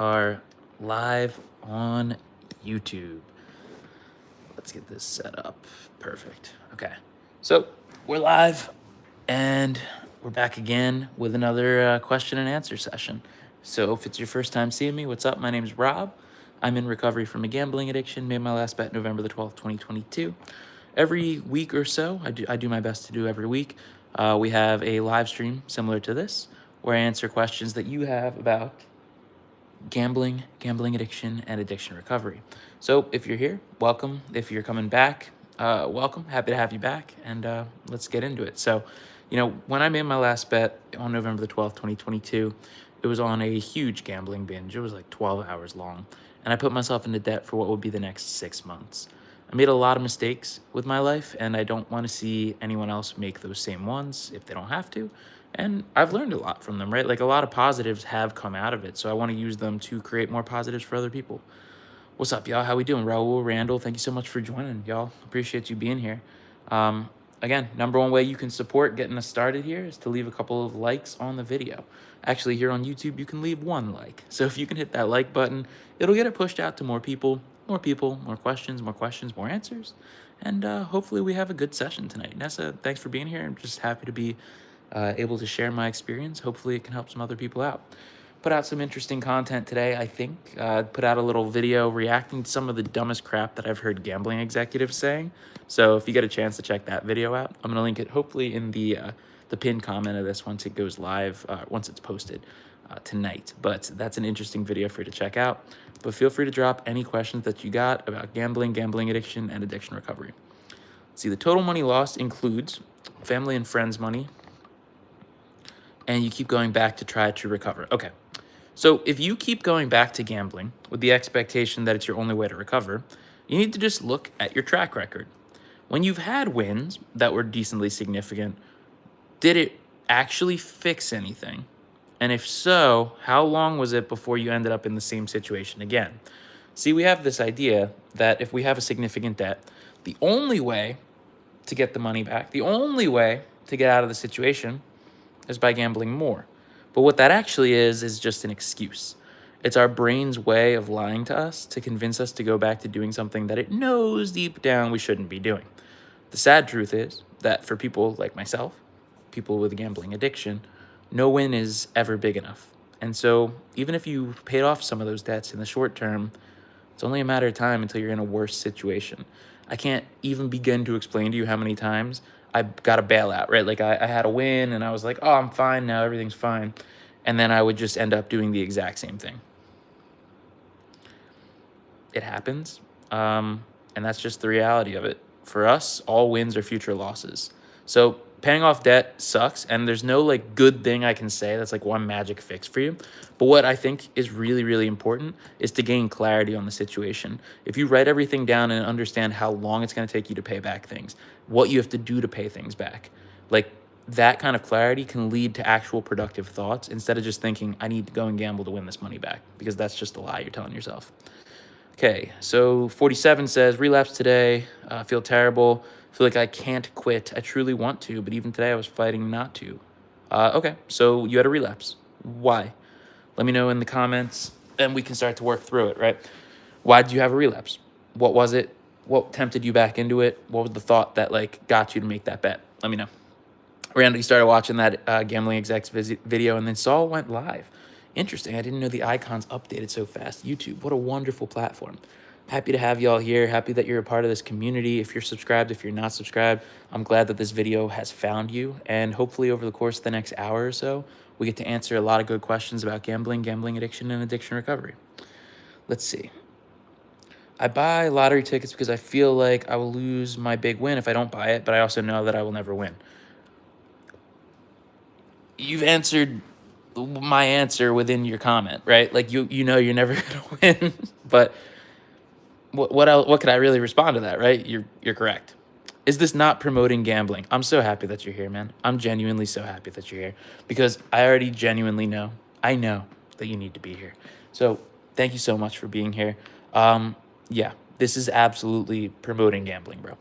Are live on YouTube. Let's get this set up. Perfect. Okay. So we're live and we're back again with another question and answer session. So if it's your first time seeing me, what's up? My name is Rob. I'm in recovery from a gambling addiction. Made my last bet November the 12th, 2022. Every week or so, I do my best to do every week. We have a live stream similar to this where I answer questions that you have about gambling addiction, and addiction recovery. So if you're here, welcome. If you're coming back, welcome. Happy to have you back, and let's get into it. So, when I made my last bet on November the 12th, 2022, it was on a huge gambling binge. It was like 12 hours long, and I put myself into debt for what would be the next 6 months. I made a lot of mistakes with my life, and I don't want to see anyone else make those same ones if they don't have to. And I've learned a lot from them, right? Like a lot of positives have come out of it. So I want to use them to create more positives for other people. What's up, y'all? How we doing? Raul, Randall, thank you so much for joining, y'all. Appreciate you being here. Again, number one way you can support getting us started here is to leave a couple of likes on the video. Actually, here on YouTube, you can leave one like. So if you can hit that like button, it'll get it pushed out to more people, more questions, more answers. And hopefully we have a good session tonight. Nessa, thanks for being here. I'm just happy to be able to share my experience. Hopefully it can help some other people out. Put out some interesting content today, I think. Put out a little video reacting to some of the dumbest crap that I've heard gambling executives saying. So if you get a chance to check that video out, I'm gonna link it hopefully in the pinned comment of this once it goes live, once it's posted tonight. But that's an interesting video for you to check out. But feel free to drop any questions that you got about gambling addiction, and addiction recovery. See, the total money lost includes family and friends money, and you keep going back to try to recover. Okay, so if you keep going back to gambling with the expectation that it's your only way to recover, you need to just look at your track record. When you've had wins that were decently significant, did it actually fix anything? And if so, how long was it before you ended up in the same situation again? See, we have this idea that if we have a significant debt, the only way to get the money back, the only way to get out of the situation is by gambling more. But what that actually is just an excuse. It's our brain's way of lying to us to convince us to go back to doing something that it knows deep down we shouldn't be doing. The sad truth is that for people like myself, people with a gambling addiction, no win is ever big enough. And so even if you paid off some of those debts in the short term, it's only a matter of time until you're in a worse situation. I can't even begin to explain to you how many times I got a bailout, right? Like I had a win and I was like, oh, I'm fine now, everything's fine. And then I would just end up doing the exact same thing. It happens. And that's just the reality of it. For us, all wins are future losses. So paying off debt sucks, and there's no like good thing I can say that's like one magic fix for you. But what I think is really, really important is to gain clarity on the situation. If you write everything down and understand how long it's going to take you to pay back things, what you have to do to pay things back, like that kind of clarity can lead to actual productive thoughts instead of just thinking, I need to go and gamble to win this money back, because that's just a lie you're telling yourself. Okay, so 47 says, relapse today, feel terrible, feel like I can't quit. I truly want to, but even today I was fighting not to. Okay, so you had a relapse. Why? Let me know in the comments, and we can start to work through it, right? Why did you have a relapse? What was it? What tempted you back into it? What was the thought that like got you to make that bet? Let me know. Randall, you started watching that gambling execs video and then saw it went live. Interesting. I didn't know the icons updated so fast. YouTube, what a wonderful platform. Happy to have y'all here. Happy that you're a part of this community. If you're subscribed, if you're not subscribed, I'm glad that this video has found you. And hopefully over the course of the next hour or so, we get to answer a lot of good questions about gambling addiction, and addiction recovery. Let's see. I buy lottery tickets because I feel like I will lose my big win if I don't buy it, but I also know that I will never win. You've answered my answer within your comment, right? Like you know you're never gonna win, but what else, what could I really respond to that, right? You're correct. Is this not promoting gambling? I'm so happy that you're here, man. I'm genuinely so happy that you're here, because I already genuinely know, I know that you need to be here. So thank you so much for being here. Yeah, this is absolutely promoting gambling, bro.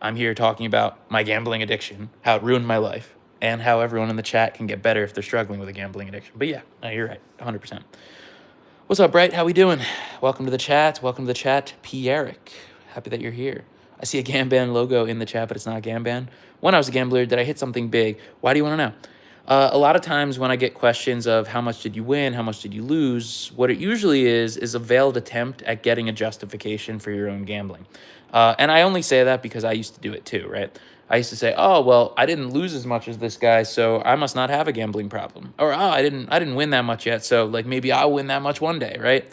I'm here talking about my gambling addiction, how it ruined my life, and how everyone in the chat can get better if they're struggling with a gambling addiction. But yeah, no, you're right, 100%. What's up, Bright? How we doing? Welcome to the chat. Welcome to the chat, P. Eric. Happy that you're here. I see a Gamban logo in the chat, but it's not Gamban. When I was a gambler, did I hit something big? Why do you want to know? A lot of times when I get questions of how much did you win, how much did you lose, what it usually is a veiled attempt at getting a justification for your own gambling. And I only say that because I used to do it too, right? I used to say, oh, well, I didn't lose as much as this guy, so I must not have a gambling problem. Or, oh, I didn't win that much yet, so like maybe I'll win that much one day, right?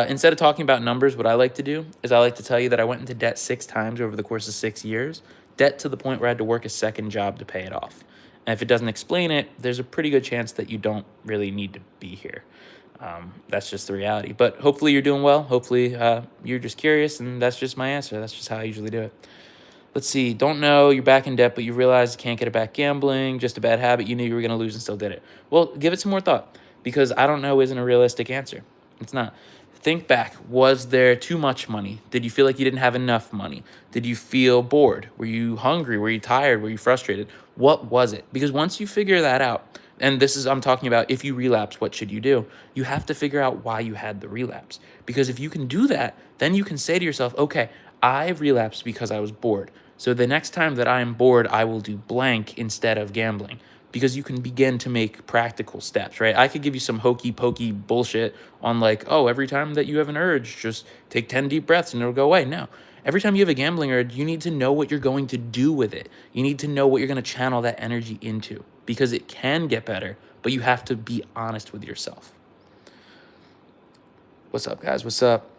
Instead of talking about numbers, what I like to do is I like to tell you that I went into debt 6 times over the course of 6 years, debt to the point where I had to work a second job to pay it off. And if it doesn't explain it, there's a pretty good chance that you don't really need to be here. That's just the reality. But hopefully you're doing well. Hopefully you're just curious, and that's just my answer. That's just how I usually do it. Let's see. Don't know you're back in debt, but you realize you can't get it back gambling. Just a bad habit. You knew you were going to lose and still did it. Well, give it some more thought, because I don't know isn't a realistic answer. It's not. Think back. Was there too much money? Did you feel like you didn't have enough money? Did you feel bored? Were you hungry? Were you tired? Were you frustrated? What was it? Because once you figure that out, and this is, I'm talking about if you relapse, what should you do? You have to figure out why you had the relapse. Because if you can do that, then you can say to yourself, okay, I relapsed because I was bored. So the next time that I am bored, I will do blank instead of gambling. Because you can begin to make practical steps, right? I could give you some hokey pokey bullshit on like, oh, every time that you have an urge, just take 10 deep breaths and it'll go away. No. Every time you have a gambling urge, you need to know what you're going to do with it. You need to know what you're going to channel that energy into, because it can get better, but you have to be honest with yourself. What's up, guys? What's up?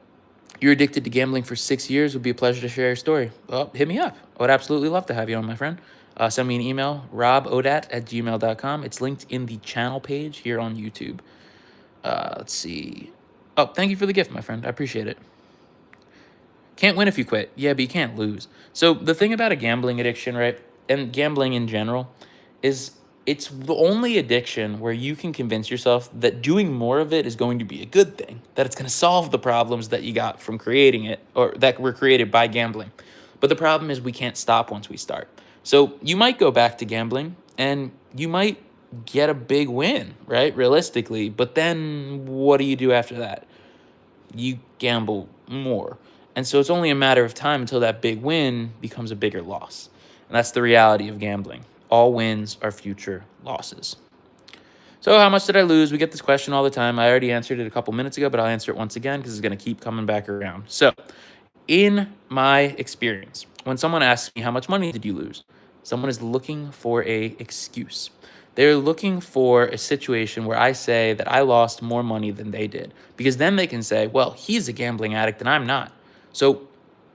You're addicted to gambling for 6 years. It would be a pleasure to share your story. Well, hit me up. I would absolutely love to have you on, my friend. Send me an email, robodat@gmail.com. It's linked in the channel page here on YouTube. Let's see. Oh, thank you for the gift, my friend. I appreciate it. Can't win if you quit. Yeah, but you can't lose. So the thing about a gambling addiction, right, and gambling in general, is it's the only addiction where you can convince yourself that doing more of it is going to be a good thing, that it's going to solve the problems that you got from creating it, or that were created by gambling. But the problem is we can't stop once we start. So you might go back to gambling and you might get a big win, right? Realistically. But then what do you do after that? You gamble more. And so it's only a matter of time until that big win becomes a bigger loss. And that's the reality of gambling. All wins are future losses. So how much did I lose? We get this question all the time. I already answered it a couple minutes ago, but I'll answer it once again because it's going to keep coming back around. So in my experience, when someone asks me how much money did you lose, someone is looking for a excuse. They're looking for a situation where I say that I lost more money than they did, because then they can say, well, he's a gambling addict and I'm not. So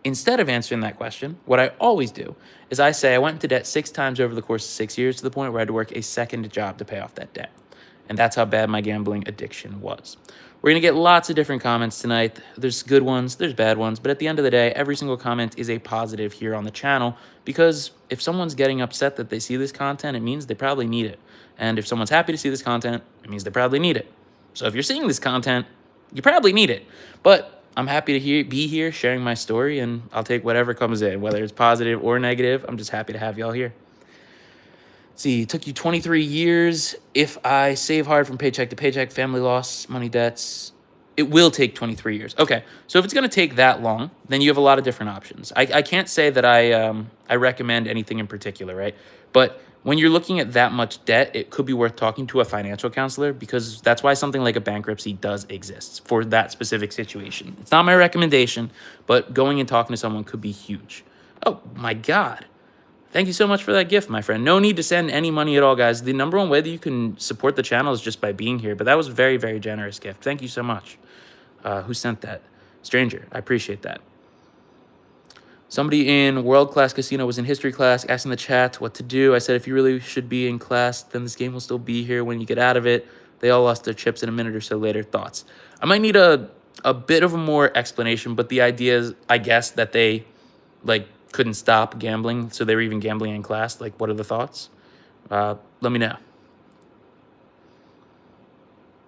instead of answering that question, what I always do is I say I went into debt 6 times over the course of 6 years, to the point where I had to work a second job to pay off that debt. And that's how bad my gambling addiction was. We're going to get lots of different comments tonight. There's good ones, there's bad ones, but at the end of the day, every single comment is a positive here on the channel, because if someone's getting upset that they see this content, it means they probably need it. And if someone's happy to see this content, it means they probably need it. So if you're seeing this content, you probably need it. But I'm happy to be here sharing my story, and I'll take whatever comes in, whether it's positive or negative. I'm just happy to have y'all here. See, it took you 23 years. If I save hard from paycheck to paycheck, family loss, money debts, it will take 23 years. Okay, so if it's going to take that long, then you have a lot of different options. I can't say that I recommend anything in particular, right? But when you're looking at that much debt, it could be worth talking to a financial counselor, because that's why something like a bankruptcy does exist for that specific situation. It's not my recommendation, but going and talking to someone could be huge. Oh, my God. Thank you so much for that gift, my friend. No need to send any money at all, guys. The number one way that you can support the channel is just by being here. But that was a very, very generous gift. Thank you so much. Who sent that? Stranger. I appreciate that. Somebody in World Class Casino was in history class asking the chat what to do. I said, if you really should be in class, then this game will still be here when you get out of it. They all lost their chips in a minute or so later. Thoughts? I might need a bit of a more explanation, but the idea is, I guess, that they, like, couldn't stop gambling, so they were even gambling in class. Like, what are the thoughts? Let me know.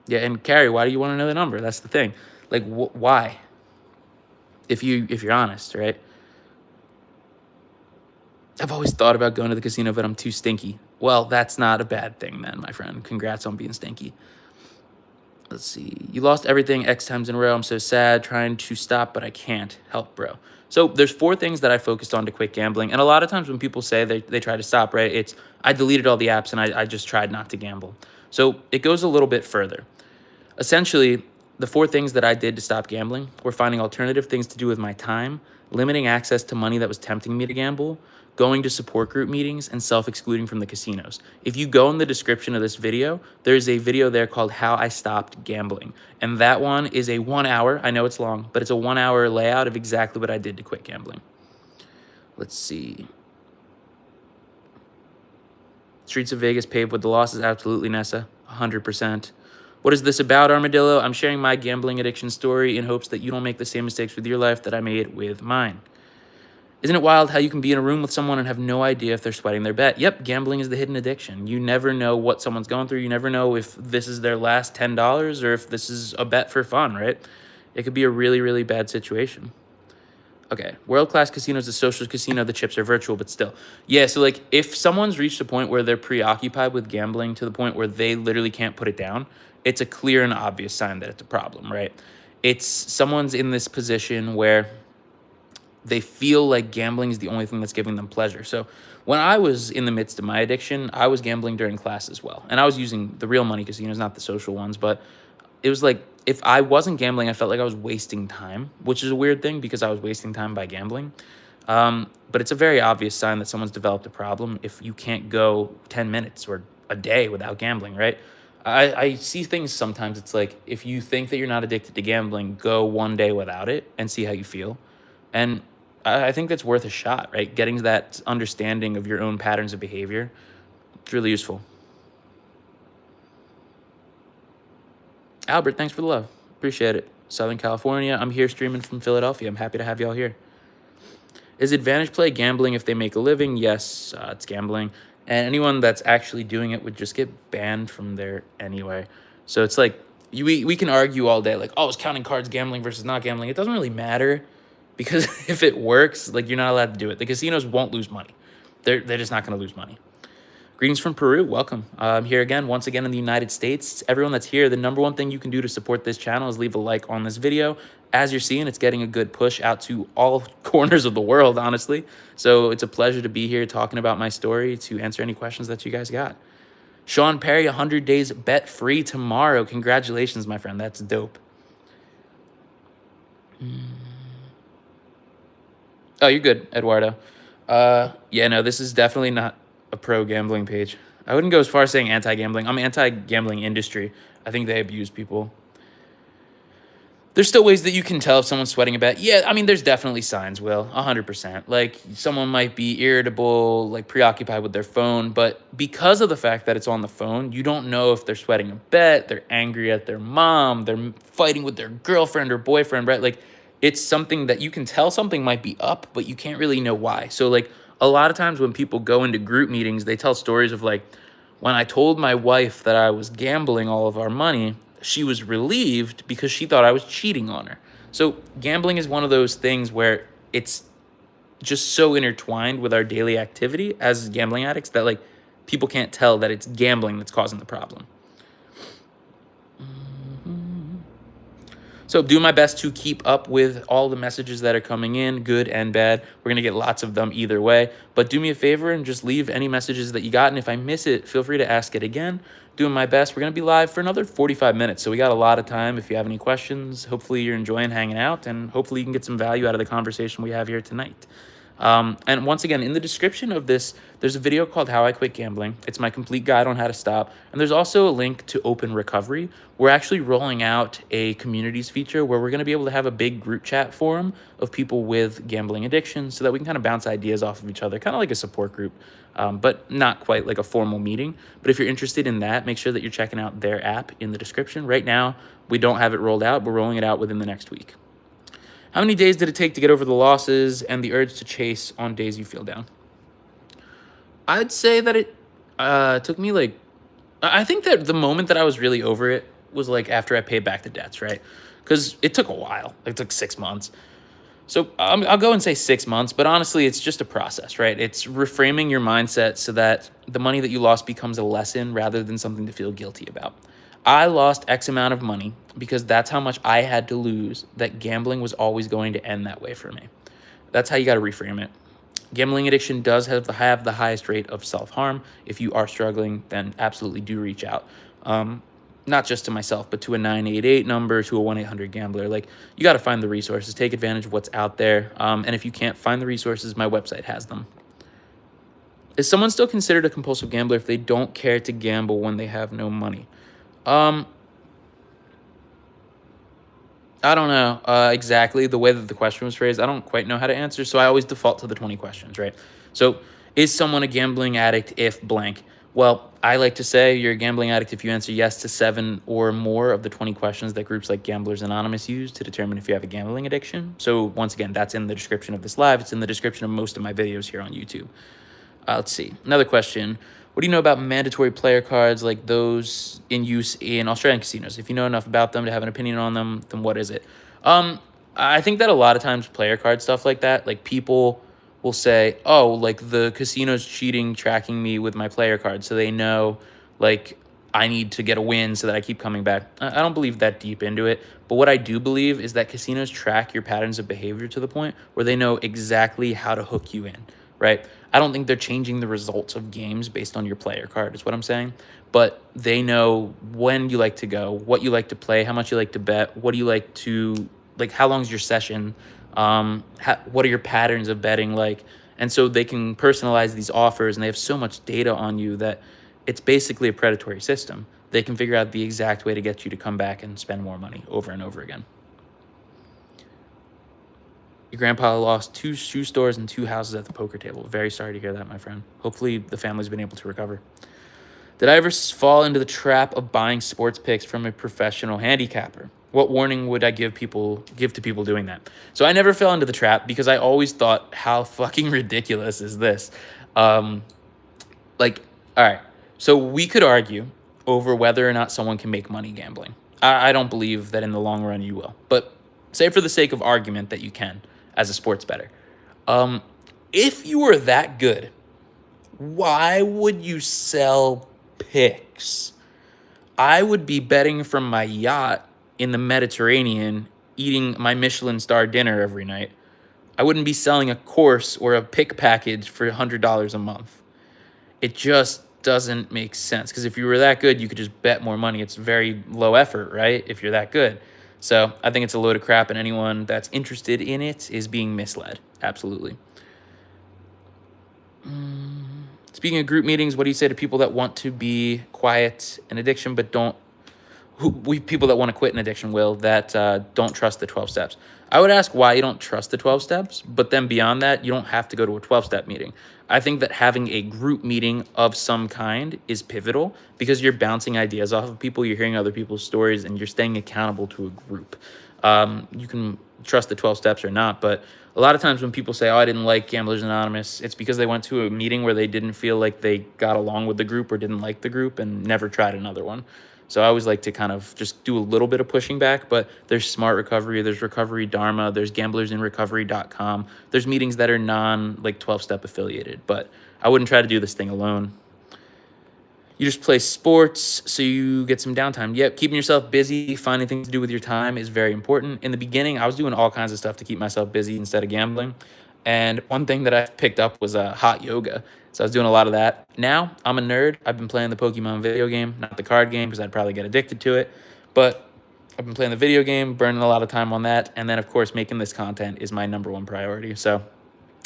Yeah, and Carrie, why do you want to know the number? That's the thing. Like, why? If you're honest, right? I've always thought about going to the casino, but I'm too stinky. Well, that's not a bad thing then, my friend. Congrats on being stinky. Let's see. You lost everything X times in a row. I'm so sad. Trying to stop, but I can't. Help, bro. So there's 4 things that I focused on to quit gambling. And a lot of times when people say they try to stop, right, it's I deleted all the apps and I just tried not to gamble. So it goes a little bit further. Essentially, the 4 things that I did to stop gambling were finding alternative things to do with my time, limiting access to money that was tempting me to gamble, going to support group meetings, and self-excluding from the casinos. If you go in the description of this video, there's a video there called How I Stopped Gambling. And that one is a 1 hour, I know it's long, but it's a 1 hour layout of exactly what I did to quit gambling. Let's see. Streets of Vegas paved with the losses, absolutely, Nessa, 100%. What is this about, Armadillo? I'm sharing my gambling addiction story in hopes that you don't make the same mistakes with your life that I made with mine. Isn't it wild how you can be in a room with someone and have no idea if they're sweating their bet? Yep, gambling is the hidden addiction. You never know what someone's going through. You never know if this is their last $10 or if this is a bet for fun, right? It could be a really, really bad situation. Okay, world-class casino is a social casino. The chips are virtual, but still. Yeah, so like if someone's reached a point where they're preoccupied with gambling to the point where they literally can't put it down, it's a clear and obvious sign that it's a problem, right? It's someone's in this position where they feel like gambling is the only thing that's giving them pleasure. So when I was in the midst of my addiction, I was gambling during class as well. And I was using the real money casinos, not the social ones, but it was like if I wasn't gambling, I felt like I was wasting time, which is a weird thing because I was wasting time by gambling. But it's a very obvious sign that someone's developed a problem if you can't go 10 minutes or a day without gambling, right? I see things sometimes. It's like if you think that you're not addicted to gambling, go 1 day without it and see how you feel. And I think that's worth a shot, right? Getting that understanding of your own patterns of behavior, it's really useful. Albert, thanks for the love. Appreciate it. Southern California. I'm here streaming from Philadelphia. I'm happy to have y'all here. Is Advantage Play gambling if they make a living? Yes, it's gambling. And anyone that's actually doing it would just get banned from there anyway. So it's like, we can argue all day, like, oh, is counting cards gambling versus not gambling? It doesn't really matter because if it works, like, you're not allowed to do it. The casinos won't lose money. They're just not going to lose money. Greetings from Peru. Welcome. I'm here again, once again in the United States. Everyone that's here, the number one thing you can do to support this channel is leave a like on this video. As you're seeing, it's getting a good push out to all corners of the world, honestly. So it's a pleasure to be here talking about my story, to answer any questions that you guys got. Sean Perry, 100 days bet free tomorrow. Congratulations, my friend. That's dope. Oh, you're good, Eduardo. Yeah, no, this is definitely not a pro gambling page. I wouldn't go as far as saying anti-gambling. I'm anti-gambling industry. I think they abuse people. There's still ways that you can tell if someone's sweating a bet. Yeah, I mean, there's definitely signs, Will, 100%. Like, someone might be irritable, like preoccupied with their phone, but because of the fact that it's on the phone, you don't know if they're sweating a bet, they're angry at their mom, they're fighting with their girlfriend or boyfriend, right? Like, it's something that you can tell something might be up, but you can't really know why. So, like, a lot of times when people go into group meetings, they tell stories of like, when I told my wife that I was gambling all of our money, she was relieved because she thought I was cheating on her. So gambling is one of those things where it's just so intertwined with our daily activity as gambling addicts that like people can't tell that it's gambling that's causing the problem. So doing my best to keep up with all the messages that are coming in, good and bad. We're going to get lots of them either way. But do me a favor and just leave any messages that you got. And if I miss it, feel free to ask it again. Doing my best. We're going to be live for another 45 minutes. So we got a lot of time. If you have any questions, hopefully you're enjoying hanging out. And hopefully you can get some value out of the conversation we have here tonight. And once again, in the description of this, there's a video called How I Quit Gambling. It's my complete guide on how to stop. And there's also a link to Open Recovery. We're actually rolling out a communities feature where we're going to be able to have a big group chat forum of people with gambling addiction so that we can kind of bounce ideas off of each other, kind of like a support group, but not quite like a formal meeting. But if you're interested in that, make sure that you're checking out their app in the description. Right now, we don't have it rolled out. We're rolling it out within the next week. How many days did it take to get over the losses and the urge to chase on days you feel down? I'd say that it took me like, I think that the moment that I was really over it was like after I paid back the debts, right? Because it took a while. It took 6 months. So I'll go and say 6 months, but honestly, it's just a process, right? It's reframing your mindset so that the money that you lost becomes a lesson rather than something to feel guilty about. I lost X amount of money because that's how much I had to lose, that gambling was always going to end that way for me. That's how you got to reframe it. Gambling addiction does have the highest rate of self-harm. If you are struggling, then absolutely do reach out. Not just to myself, but to a 988 number, to a 1-800-GAMBLER. Like, you got to find the resources, take advantage of what's out there. And if you can't find the resources, my website has them. Is someone still considered a compulsive gambler if they don't care to gamble when they have no money? I don't know exactly the way that the question was phrased. I don't quite know how to answer, so I always default to the 20 questions, right? So, is someone a gambling addict if blank? Well, I like to say you're a gambling addict if you answer yes to 7 or more of the 20 questions that groups like Gamblers Anonymous use to determine if you have a gambling addiction. So, once again, that's in the description of this live. It's in the description of most of my videos here on YouTube. Let's see. Another question. What do you know about mandatory player cards like those in use in Australian casinos? If you know enough about them to have an opinion on them, then what is it? I think that a lot of times player card stuff like that, like people will say, oh, like the casino's cheating, tracking me with my player card. So they know like I need to get a win so that I keep coming back. I don't believe that deep into it. But what I do believe is that casinos track your patterns of behavior to the point where they know exactly how to hook you in, right? I don't think they're changing the results of games based on your player card, is what I'm saying. But they know when you like to go, what you like to play, how much you like to bet, what do you like to, like, how long's your session, what are your patterns of betting like? And so they can personalize these offers, and they have so much data on you that it's basically a predatory system. They can figure out the exact way to get you to come back and spend more money over and over again. Your grandpa lost 2 shoe stores and 2 houses at the poker table. Very sorry to hear that, my friend. Hopefully the family's been able to recover. Did I ever fall into the trap of buying sports picks from a professional handicapper? What warning would I give to people doing that? So I never fell into the trap because I always thought, how fucking ridiculous is this? Like, all right, so we could argue over whether or not someone can make money gambling. I don't believe that in the long run you will, but say for the sake of argument that you can as a sports bettor. If you were that good, why would you sell picks? I would be betting from my yacht in the Mediterranean, eating my Michelin star dinner every night. I wouldn't be selling a course or a pick package for $100 a month. It just doesn't make sense, because if you were that good, you could just bet more money. It's very low effort, right? If you're that good. So I think it's a load of crap, and anyone that's interested in it is being misled. Absolutely. Speaking of group meetings, what do you say to people that want to be quiet in addiction but don't, people that want to quit an addiction, that don't trust the 12 steps? I would ask why you don't trust the 12 steps, but then beyond that, you don't have to go to a 12-step meeting. I think that having a group meeting of some kind is pivotal because you're bouncing ideas off of people, you're hearing other people's stories, and you're staying accountable to a group. You can trust the 12 steps or not, but a lot of times when people say, oh, I didn't like Gamblers Anonymous, it's because they went to a meeting where they didn't feel like they got along with the group or didn't like the group and never tried another one. So I always like to kind of just do a little bit of pushing back, but there's Smart Recovery, there's Recovery Dharma, there's gamblersinrecovery.com. There's meetings that are like 12-step affiliated, but I wouldn't try to do this thing alone. You just play sports so you get some downtime. Yep, keeping yourself busy, finding things to do with your time is very important. In the beginning, I was doing all kinds of stuff to keep myself busy instead of gambling. And one thing that I picked up was hot yoga. So I was doing a lot of that. Now, I'm a nerd. I've been playing the Pokemon video game, not the card game, because I'd probably get addicted to it. But I've been playing the video game, burning a lot of time on that. And then, of course, making this content is my #1 priority. So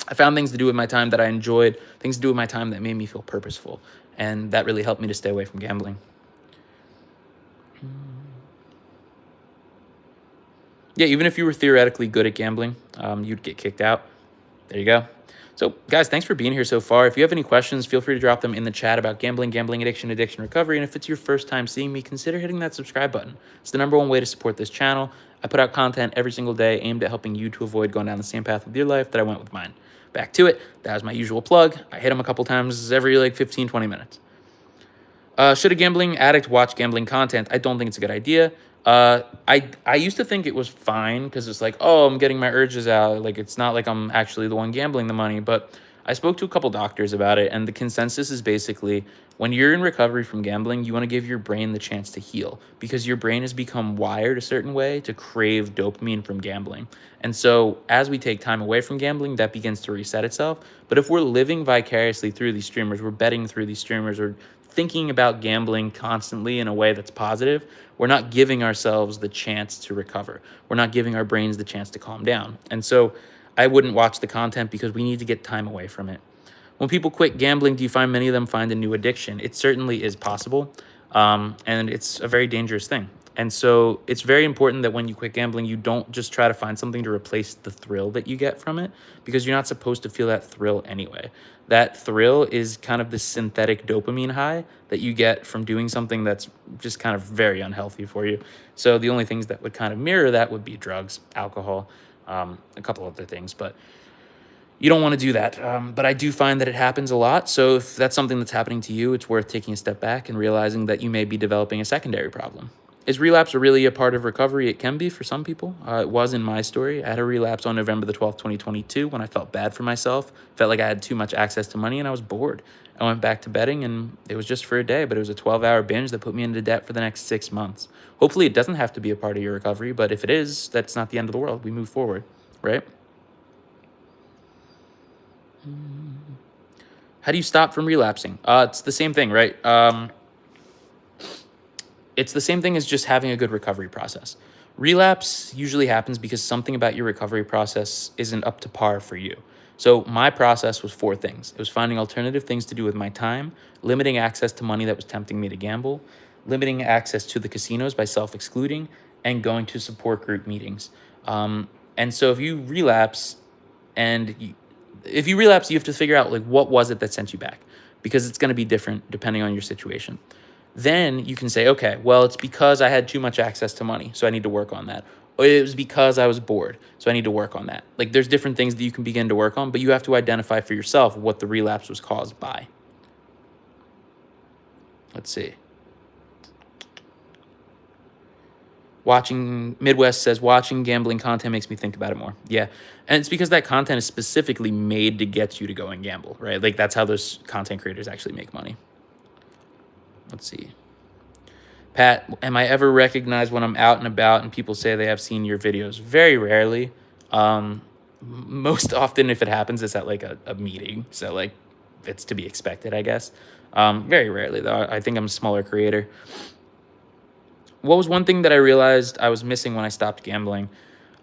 I found things to do with my time that I enjoyed, things to do with my time that made me feel purposeful. And that really helped me to stay away from gambling. Yeah, even if you were theoretically good at gambling, you'd get kicked out. There you go. So, guys, thanks for being here so far. If you have any questions, feel free to drop them in the chat about gambling, gambling addiction, addiction recovery. And if it's your first time seeing me, consider hitting that subscribe button. It's the #1 way to support this channel. I put out content every single day aimed at helping you to avoid going down the same path with your life that I went with mine. Back to it. That was my usual plug. I hit them a couple times every like 15, 20 minutes. Should a gambling addict watch gambling content? I don't think it's a good idea. I used to think it was fine because it's like, oh, I'm getting my urges out. Like, it's not like I'm actually the one gambling the money. But I spoke to a couple doctors about it, and the consensus is basically when you're in recovery from gambling, you want to give your brain the chance to heal because your brain has become wired a certain way to crave dopamine from gambling. And so as we take time away from gambling, that begins to reset itself. But if we're living vicariously through these streamers, we're betting through these streamers, or thinking about gambling constantly in a way that's positive, we're not giving ourselves the chance to recover. We're not giving our brains the chance to calm down. And so I wouldn't watch the content because we need to get time away from it. When people quit gambling, do you find many of them find a new addiction? It certainly is possible, and it's a very dangerous thing. And so it's very important that when you quit gambling, you don't just try to find something to replace the thrill that you get from it, because you're not supposed to feel that thrill anyway. That thrill is kind of the synthetic dopamine high that you get from doing something that's just kind of very unhealthy for you. So the only things that would kind of mirror that would be drugs, alcohol, a couple other things, but you don't want to do that. But I do find that it happens a lot. So if that's something that's happening to you, it's worth taking a step back and realizing that you may be developing a secondary problem. Is relapse really a part of recovery? It can be for some people. It was in my story. I had a relapse on November the 12th, 2022, when I felt bad for myself, felt like I had too much access to money, and I was bored. I went back to betting, and it was just for a day, but it was a 12-hour binge that put me into debt for the next 6 months. Hopefully it doesn't have to be a part of your recovery, but if it is, that's not the end of the world. We move forward, right? How do you stop from relapsing? It's the same thing, right? It's the same thing as just having a good recovery process. Relapse usually happens because something about your recovery process isn't up to par for you. So my process was 4 things. It was finding alternative things to do with my time, limiting access to money that was tempting me to gamble, limiting access to the casinos by self-excluding, and going to support group meetings. And so if you relapse, you have to figure out, like, what was it that sent you back, because it's going to be different depending on your situation. Then you can say, okay, well, it's because I had too much access to money, so I need to work on that. Or it was because I was bored, so I need to work on that. Like, there's different things that you can begin to work on, but you have to identify for yourself what the relapse was caused by. Let's see. Midwest says, watching gambling content makes me think about it more. Yeah. And it's because that content is specifically made to get you to go and gamble, right? Like, that's how those content creators actually make money. Let's see. Pat, am I ever recognized when I'm out and about and people say they have seen your videos? Very rarely. Most often, if it happens, it's at like a meeting. So, like, it's to be expected, I guess. Very rarely, though. I think I'm a smaller creator. What was one thing that I realized I was missing when I stopped gambling?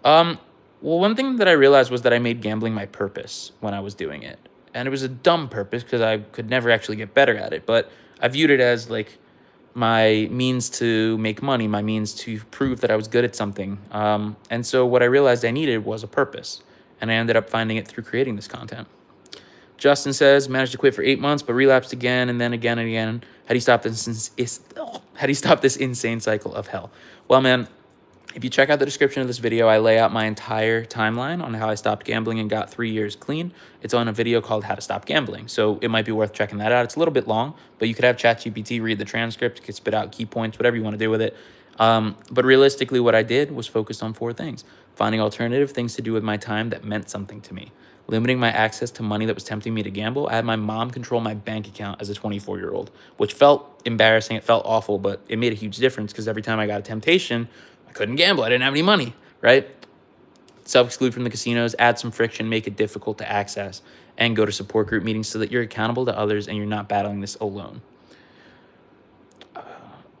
Well, one thing that I realized was that I made gambling my purpose when I was doing it. And it was a dumb purpose because I could never actually get better at it. But I viewed it as, like, my means to make money, my means to prove that I was good at something. And so what I realized I needed was a purpose. And I ended up finding it through creating this content. Justin says, managed to quit for 8 months, but relapsed again and then again and again. How do you stop this insane cycle of hell? Well, man, if you check out the description of this video, I lay out my entire timeline on how I stopped gambling and got 3 years clean. It's on a video called How to Stop Gambling. So it might be worth checking that out. It's a little bit long, but you could have ChatGPT read the transcript, it could spit out key points, whatever you want to do with it. But realistically, what I did was focused on 4 things. Finding alternative things to do with my time that meant something to me. Limiting my access to money that was tempting me to gamble. I had my mom control my bank account as a 24-year-old, which felt embarrassing. It felt awful, but it made a huge difference because every time I got a temptation, I couldn't gamble. I didn't have any money, right? Self-exclude from the casinos, add some friction, make it difficult to access, and go to support group meetings so that you're accountable to others and you're not battling this alone.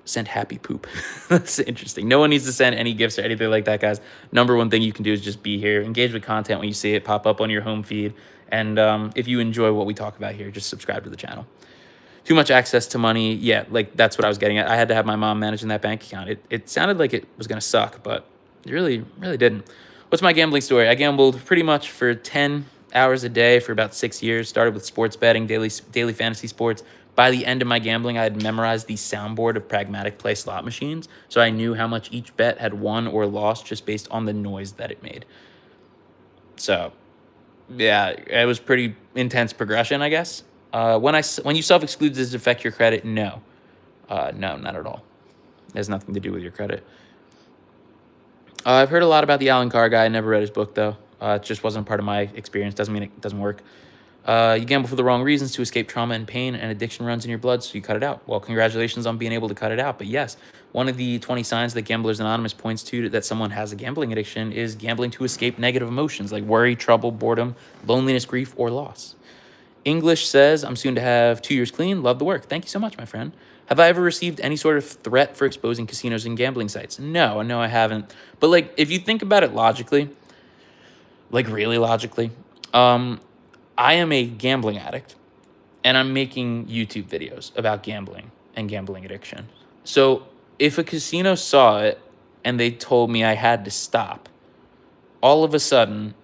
Send happy poop. That's interesting. No one needs to send any gifts or anything like that, guys. Number one thing you can do is just be here. Engage with content when you see it pop up on your home feed. And if you enjoy what we talk about here, just subscribe to the channel. Too much access to money. Yeah, like, that's what I was getting at. I had to have my mom managing that bank account. It sounded like it was going to suck, but it really didn't. What's my gambling story? I gambled pretty much for 10 hours a day for about 6 years. Started with sports betting, daily fantasy sports. By the end of my gambling, I had memorized the soundboard of Pragmatic Play slot machines, so I knew how much each bet had won or lost just based on the noise that it made. So, yeah, it was pretty intense progression, I guess. When you self-exclude, does it affect your credit? No. No, not at all. It has nothing to do with your credit. I've heard a lot about the Alan Carr guy. I never read his book, though. It just wasn't part of my experience. Doesn't mean it doesn't work. You gamble for the wrong reasons to escape trauma and pain, and addiction runs in your blood, so you cut it out. Well, congratulations on being able to cut it out. But yes, one of the 20 signs that Gamblers Anonymous points to that someone has a gambling addiction is gambling to escape negative emotions like worry, trouble, boredom, loneliness, grief, or loss. English says, I'm soon to have 2 years clean. Love the work. Thank you so much, my friend. Have I ever received any sort of threat for exposing casinos and gambling sites? No, I haven't. But like, if you think about it logically, like really logically, I am a gambling addict and I'm making YouTube videos about gambling and gambling addiction. So if a casino saw it and they told me I had to stop, all of a sudden,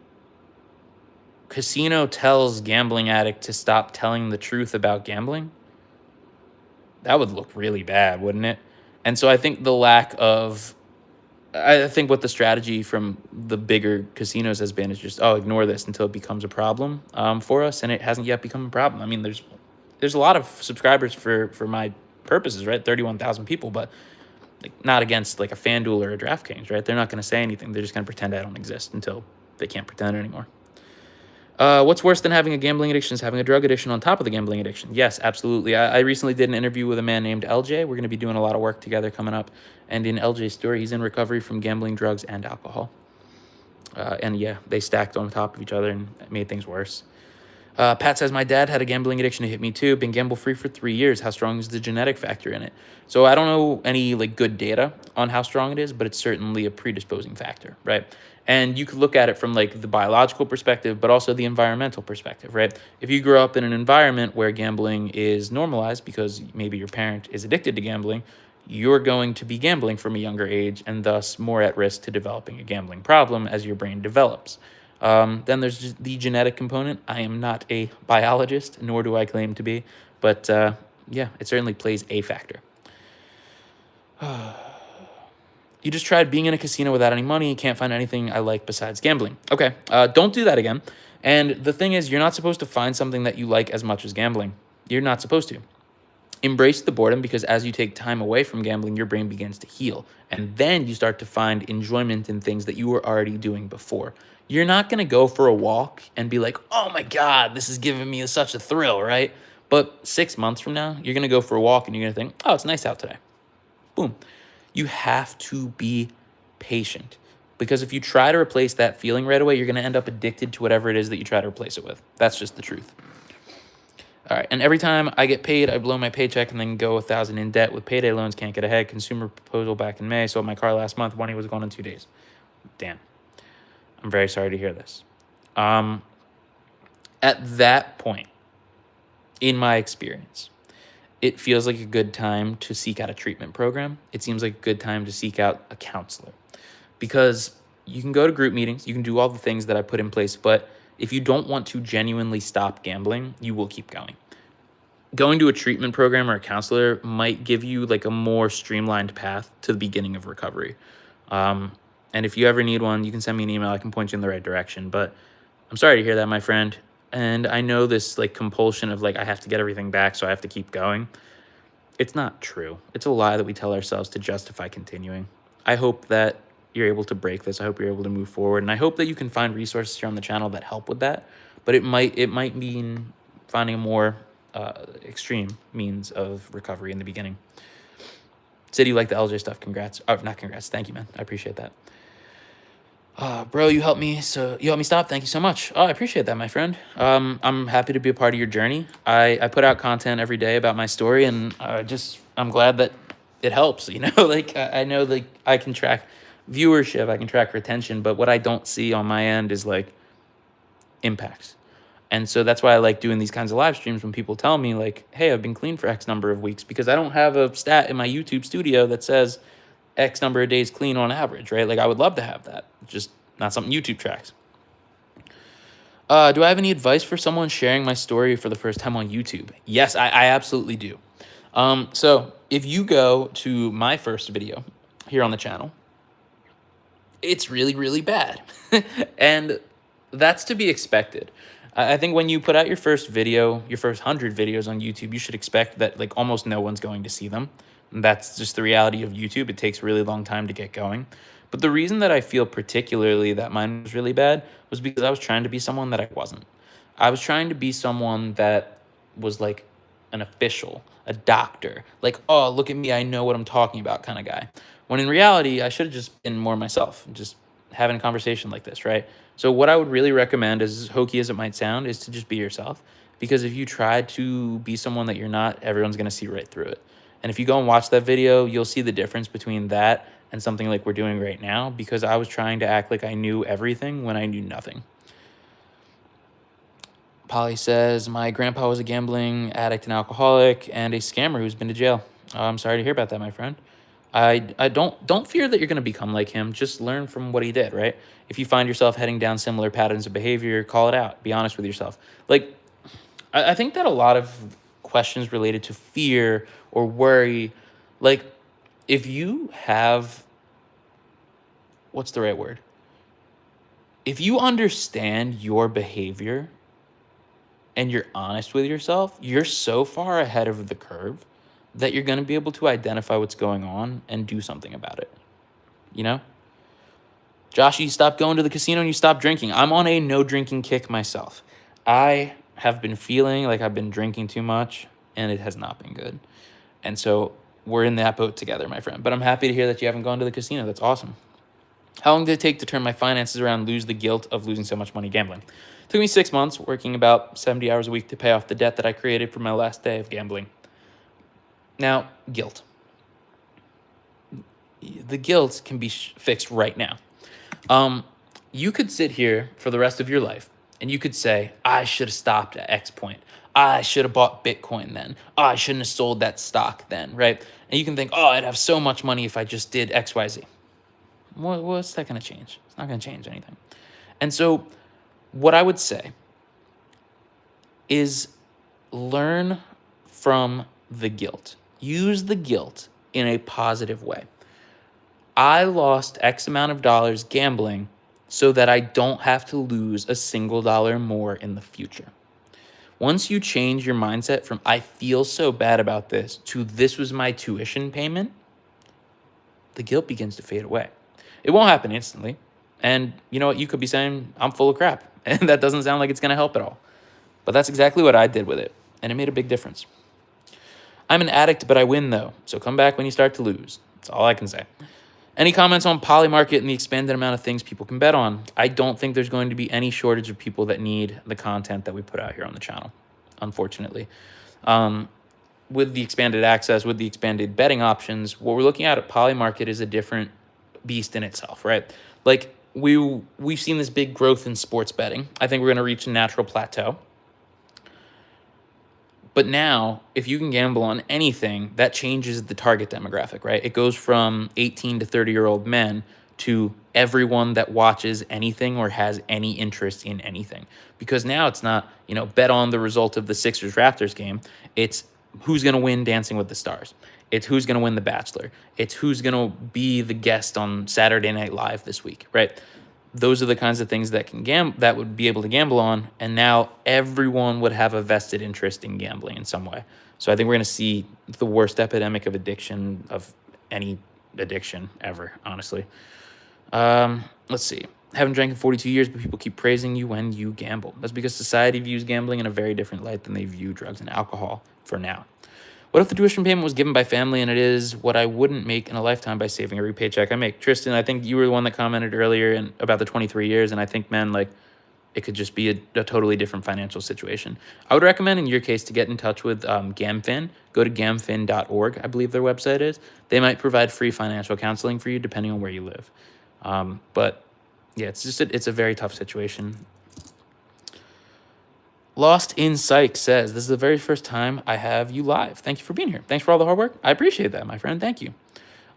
casino tells gambling addict to stop telling the truth about gambling, that would look really bad, wouldn't it? And so I think I think what the strategy from the bigger casinos has been is just, ignore this until it becomes a problem for us, and it hasn't yet become a problem. I mean, there's a lot of subscribers for my purposes, right? 31,000 people, but like not against like a FanDuel or a DraftKings, right? They're not going to say anything. They're just going to pretend I don't exist until they can't pretend anymore. What's worse than having a gambling addiction is having a drug addiction on top of the gambling addiction. Yes, absolutely. I recently did an interview with a man named LJ. We're going to be doing a lot of work together coming up. And in LJ's story, he's in recovery from gambling, drugs, and alcohol. And yeah, they stacked on top of each other and made things worse. Pat says, my dad had a gambling addiction. It hit me too. Been gamble-free for 3 years. How strong is the genetic factor in it? So I don't know any like good data on how strong it is, but it's certainly a predisposing factor, right? And you could look at it from like the biological perspective, but also the environmental perspective, right? If you grow up in an environment where gambling is normalized because maybe your parent is addicted to gambling, you're going to be gambling from a younger age and thus more at risk to developing a gambling problem as your brain develops. Then there's the genetic component. I am not a biologist, nor do I claim to be, but yeah, it certainly plays a factor. You just tried being in a casino without any money. Can't find anything I like besides gambling. Okay, don't do that again. And the thing is, you're not supposed to find something that you like as much as gambling. You're not supposed to. Embrace the boredom, because as you take time away from gambling, your brain begins to heal. And then you start to find enjoyment in things that you were already doing before. You're not going to go for a walk and be like, oh my God, this is giving me such a thrill, right? But 6 months from now, you're going to go for a walk and you're going to think, oh, it's nice out today. Boom. You have to be patient, because if you try to replace that feeling right away, you're going to end up addicted to whatever it is that you try to replace it with. That's just the truth. All right. And every time I get paid, I blow my paycheck and then go 1,000 in debt with payday loans. Can't get ahead. Consumer proposal back in May. Sold my car last month. Money was gone in 2 days. Damn. I'm very sorry to hear this. At that point, in my experience, it feels like a good time to seek out a treatment program. It seems like a good time to seek out a counselor, because you can go to group meetings, you can do all the things that I put in place, but if you don't want to genuinely stop gambling, you will keep going. Going to a treatment program or a counselor might give you like a more streamlined path to the beginning of recovery. And if you ever need one, you can send me an email. I can point you in the right direction. But I'm sorry to hear that, my friend. And I know this like compulsion of like, I have to get everything back, so I have to keep going. It's not true. It's a lie that we tell ourselves to justify continuing. I hope that you're able to break this. I hope you're able to move forward. And I hope that you can find resources here on the channel that help with that. But it might mean finding a more extreme means of recovery in the beginning. Said you like the LJ stuff. Congrats. Oh, not congrats. Thank you, man. I appreciate that. Bro, you helped me stop. Thank you so much. Oh, I appreciate that, my friend. I'm happy to be a part of your journey. I put out content every day about my story, and I'm glad that it helps, you know. Like I know like I can track viewership, I can track retention, but what I don't see on my end is like impacts. And so that's why I like doing these kinds of live streams when people tell me like, hey, I've been clean for X number of weeks, because I don't have a stat in my YouTube studio that says X number of days clean on average, right? Like I would love to have that. It's just not something YouTube tracks. Do I have any advice for someone sharing my story for the first time on YouTube? Yes, I absolutely do. So if you go to my first video here on the channel, it's really, really bad. And that's to be expected. I think when you put out your first video, your first 100 videos on YouTube, you should expect that like almost no one's going to see them. And that's just the reality of YouTube. It takes a really long time to get going. But the reason that I feel particularly that mine was really bad was because I was trying to be someone that I wasn't. I was trying to be someone that was like an official, a doctor, like, oh, look at me, I know what I'm talking about kind of guy. When in reality, I should have just been more myself, just having a conversation like this, right? So what I would really recommend, as hokey as it might sound, is to just be yourself. Because if you try to be someone that you're not, everyone's going to see right through it. And if you go and watch that video, you'll see the difference between that and something like we're doing right now, because I was trying to act like I knew everything when I knew nothing. Polly says, my grandpa was a gambling addict and alcoholic and a scammer who's been to jail. I'm sorry to hear about that, my friend. I don't fear that you're going to become like him. Just learn from what he did, right? If you find yourself heading down similar patterns of behavior, call it out. Be honest with yourself. Like, I think that a lot of questions related to fear or worry, like, if you have, what's the right word? If you understand your behavior and you're honest with yourself, you're so far ahead of the curve that you're going to be able to identify what's going on and do something about it. You know? Josh, you stopped going to the casino and you stopped drinking. I'm on a no drinking kick myself. I have been feeling like I've been drinking too much and it has not been good. And so we're in that boat together, my friend. But I'm happy to hear that you haven't gone to the casino. That's awesome. How long did it take to turn my finances around, lose the guilt of losing so much money gambling? It took me 6 months, working about 70 hours a week to pay off the debt that I created from my last day of gambling. Now, guilt. The guilt can be fixed right now. You could sit here for the rest of your life and you could say, I should have stopped at X point. I should have bought Bitcoin then. Oh, I shouldn't have sold that stock then, right? And you can think, oh, I'd have so much money if I just did X, Y, Z. What's that going to change? It's not going to change anything. And so what I would say is learn from the guilt. Use the guilt in a positive way. I lost X amount of dollars gambling so that I don't have to lose a single dollar more in the future. Once you change your mindset from I feel so bad about this to this was my tuition payment, the guilt begins to fade away. It won't happen instantly. And you know what? You could be saying, I'm full of crap. And that doesn't sound like it's going to help at all. But that's exactly what I did with it. And it made a big difference. I'm an addict, but I win though. So come back when you start to lose. That's all I can say. Any comments on Polymarket and the expanded amount of things people can bet on? I don't think there's going to be any shortage of people that need the content that we put out here on the channel, unfortunately. With the expanded access, with the expanded betting options, what we're looking at Polymarket is a different beast in itself, right? Like we've seen this big growth in sports betting. I think we're going to reach a natural plateau. But now, if you can gamble on anything, that changes the target demographic, right? It goes from 18 to 30-year-old men to everyone that watches anything or has any interest in anything. Because now it's not, bet on the result of the Sixers-Raptors game. It's who's going to win Dancing with the Stars. It's who's going to win The Bachelor. It's who's going to be the guest on Saturday Night Live this week, right? Those are the kinds of things that that would be able to gamble on, and now everyone would have a vested interest in gambling in some way. So I think we're going to see the worst epidemic of addiction of any addiction ever, honestly. Let's see. Haven't drank in 42 years, but people keep praising you when you gamble. That's because society views gambling in a very different light than they view drugs and alcohol for now. What if the tuition payment was given by family and it is what I wouldn't make in a lifetime by saving every paycheck I make? Tristan, I think you were the one that commented earlier about the 23 years, and I think, man, like, it could just be a totally different financial situation. I would recommend, in your case, to get in touch with GamFin. Go to gamfin.org, I believe their website is. They might provide free financial counseling for you, depending on where you live. But, yeah, it's a very tough situation. Lost in Psych says, this is the very first time I have you live. Thank you for being here. Thanks for all the hard work. I appreciate that, my friend. Thank you.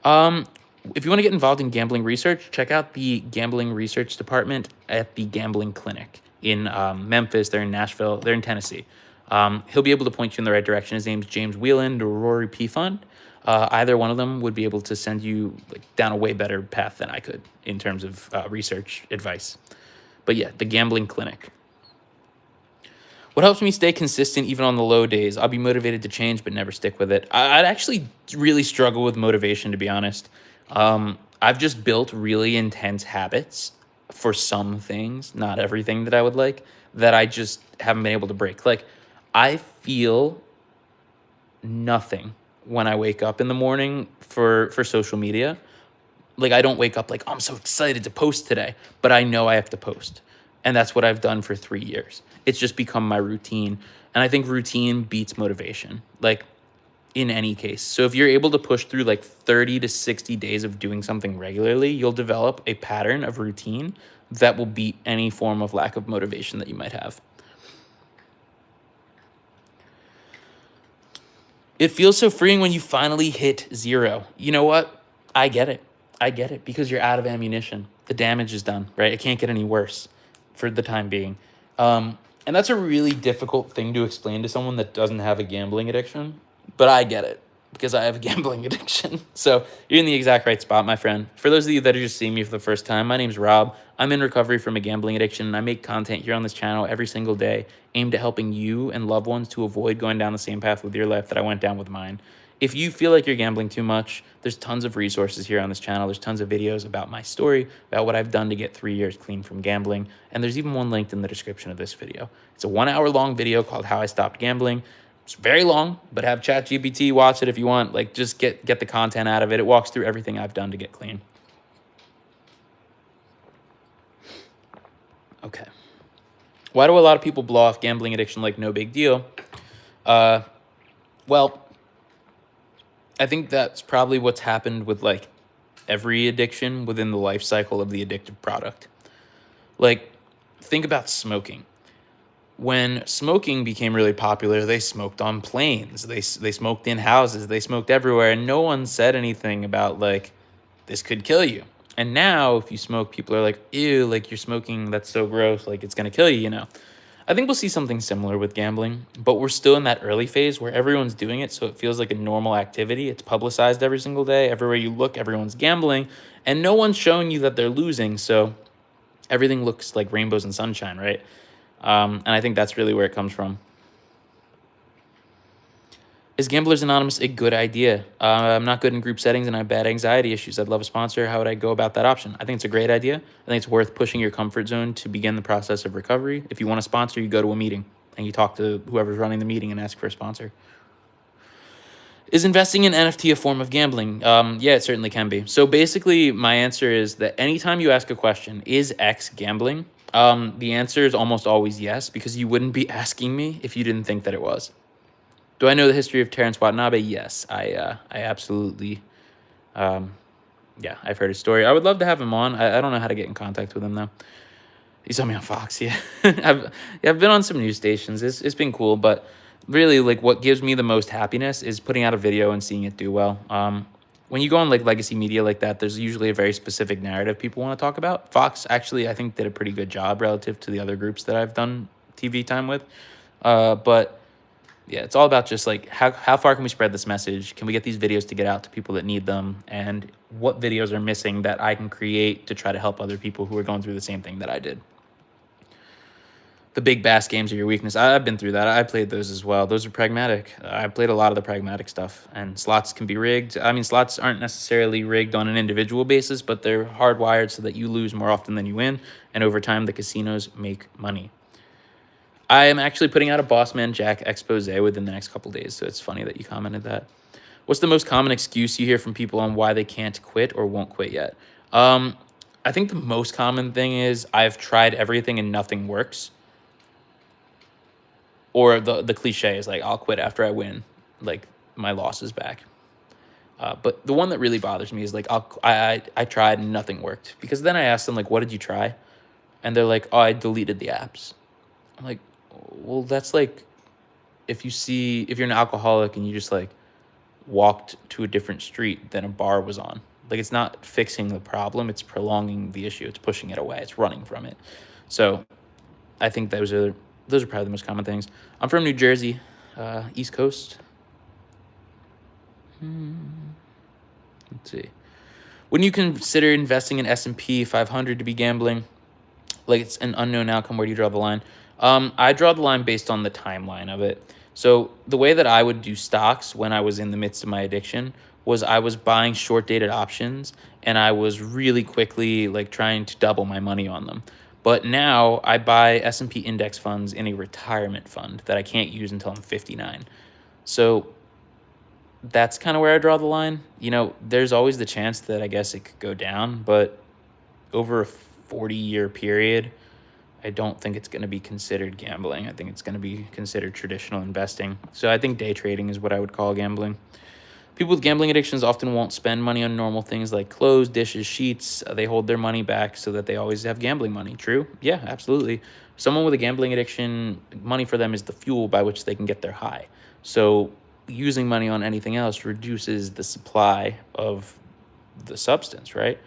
If you want to get involved in gambling research, check out the gambling research department at the Gambling Clinic in Memphis. They're in Nashville. They're in Tennessee. He'll be able to point you in the right direction. His name's James Wheeland or Rory P. Fund. Either one of them would be able to send you down a way better path than I could in terms of research advice. But yeah, the Gambling Clinic. What helps me stay consistent even on the low days? I'll be motivated to change, but never stick with it. I'd actually really struggle with motivation, to be honest. I've just built really intense habits for some things, not everything that I would like, that I just haven't been able to break. Like, I feel nothing when I wake up in the morning for social media. Like, I don't wake up like, oh, I'm so excited to post today, but I know I have to post. And that's what I've done for 3 years. It's just become my routine. And I think routine beats motivation, like in any case. So if you're able to push through like 30 to 60 days of doing something regularly, you'll develop a pattern of routine that will beat any form of lack of motivation that you might have. It feels so freeing when you finally hit 0. You know what? I get it. I get it, because you're out of ammunition. The damage is done, right? It can't get any worse for the time being. And that's a really difficult thing to explain to someone that doesn't have a gambling addiction, but I get it because I have a gambling addiction. So you're in the exact right spot, my friend. For those of you that are just seeing me for the first time, my name's Rob. I'm in recovery from a gambling addiction, and I make content here on this channel every single day aimed at helping you and loved ones to avoid going down the same path with your life that I went down with mine. If you feel like you're gambling too much, there's tons of resources here on this channel. There's tons of videos about my story, about what I've done to get 3 years clean from gambling. And there's even one linked in the description of this video. It's a 1 hour long video called How I Stopped Gambling. It's very long, but have ChatGPT watch it if you want. Like, just get the content out of it. It walks through everything I've done to get clean. Okay. Why do a lot of people blow off gambling addiction like no big deal? Well, I think that's probably what's happened with like every addiction within the life cycle of the addictive product. Like, think about smoking. When smoking became really popular, they smoked on planes, they smoked in houses, they smoked everywhere, and no one said anything about like, this could kill you. And now if you smoke, people are like, ew, like you're smoking, that's so gross, like it's gonna kill you, you know. I think we'll see something similar with gambling, but we're still in that early phase where everyone's doing it, so it feels like a normal activity. It's publicized every single day. Everywhere you look, everyone's gambling, and no one's showing you that they're losing, so everything looks like rainbows and sunshine, right? And I think that's really where it comes from. Is Gamblers Anonymous a good idea? I'm not good in group settings and I have bad anxiety issues. I'd love a sponsor. How would I go about that option? I think it's a great idea. I think it's worth pushing your comfort zone to begin the process of recovery. If you want a sponsor, you go to a meeting and you talk to whoever's running the meeting and ask for a sponsor. Is investing in NFT a form of gambling? Yeah, it certainly can be. So basically, my answer is that anytime you ask a question, is X gambling? The answer is almost always yes, because you wouldn't be asking me if you didn't think that it was. Do I know the history of Terrence Watanabe? Yes, I absolutely, yeah, I've heard his story. I would love to have him on. I don't know how to get in contact with him, though. He's on me on Fox, yeah. I've been on some news stations. It's been cool, but really, like, what gives me the most happiness is putting out a video and seeing it do well. When you go on, like, legacy media like that, there's usually a very specific narrative people want to talk about. Fox, actually, I think, did a pretty good job relative to the other groups that I've done TV time with. But yeah, it's all about just like how far can we spread this message? Can we get these videos to get out to people that need them? And what videos are missing that I can create to try to help other people who are going through the same thing that I did? The big bass games are your weakness. I've been through that. I played those as well. Those are pragmatic. I played a lot of the pragmatic stuff, and slots can be rigged. I mean, slots aren't necessarily rigged on an individual basis, but they're hardwired so that you lose more often than you win. And over time, the casinos make money. I am actually putting out a Boss Man Jack expose within the next couple days, so it's funny that you commented that. What's the most common excuse you hear from people on why they can't quit or won't quit yet? I think the most common thing is I've tried everything and nothing works. Or the cliche is like, I'll quit after I win, like my loss is back. But the one that really bothers me is like, I tried and nothing worked. Because then I asked them, like, what did you try? And they're like, oh, I deleted the apps. I'm like, well, that's like if you're an alcoholic and you just like walked to a different street than a bar was on. Like, it's not fixing the problem, it's prolonging the issue, it's pushing it away, it's running from it. So I think those are probably the most common things. I'm from New Jersey, East Coast. Let's see. Wouldn't you consider investing in S&P 500 to be gambling? Like, it's an unknown outcome. Where do you draw the line? I draw the line based on the timeline of it. So the way that I would do stocks when I was in the midst of my addiction was I was buying short dated options, and I was really quickly like trying to double my money on them. But now I buy S&P index funds in a retirement fund that I can't use until I'm 59. So that's kind of where I draw the line. You know, there's always the chance that I guess it could go down, but over a 40-year period, I don't think it's going to be considered gambling. I think it's going to be considered traditional investing. So I think day trading is what I would call gambling. People with gambling addictions often won't spend money on normal things like clothes, dishes, sheets. They hold their money back so that they always have gambling money. True? Yeah, absolutely. Someone with a gambling addiction, money for them is the fuel by which they can get their high. So using money on anything else reduces the supply of the substance, right?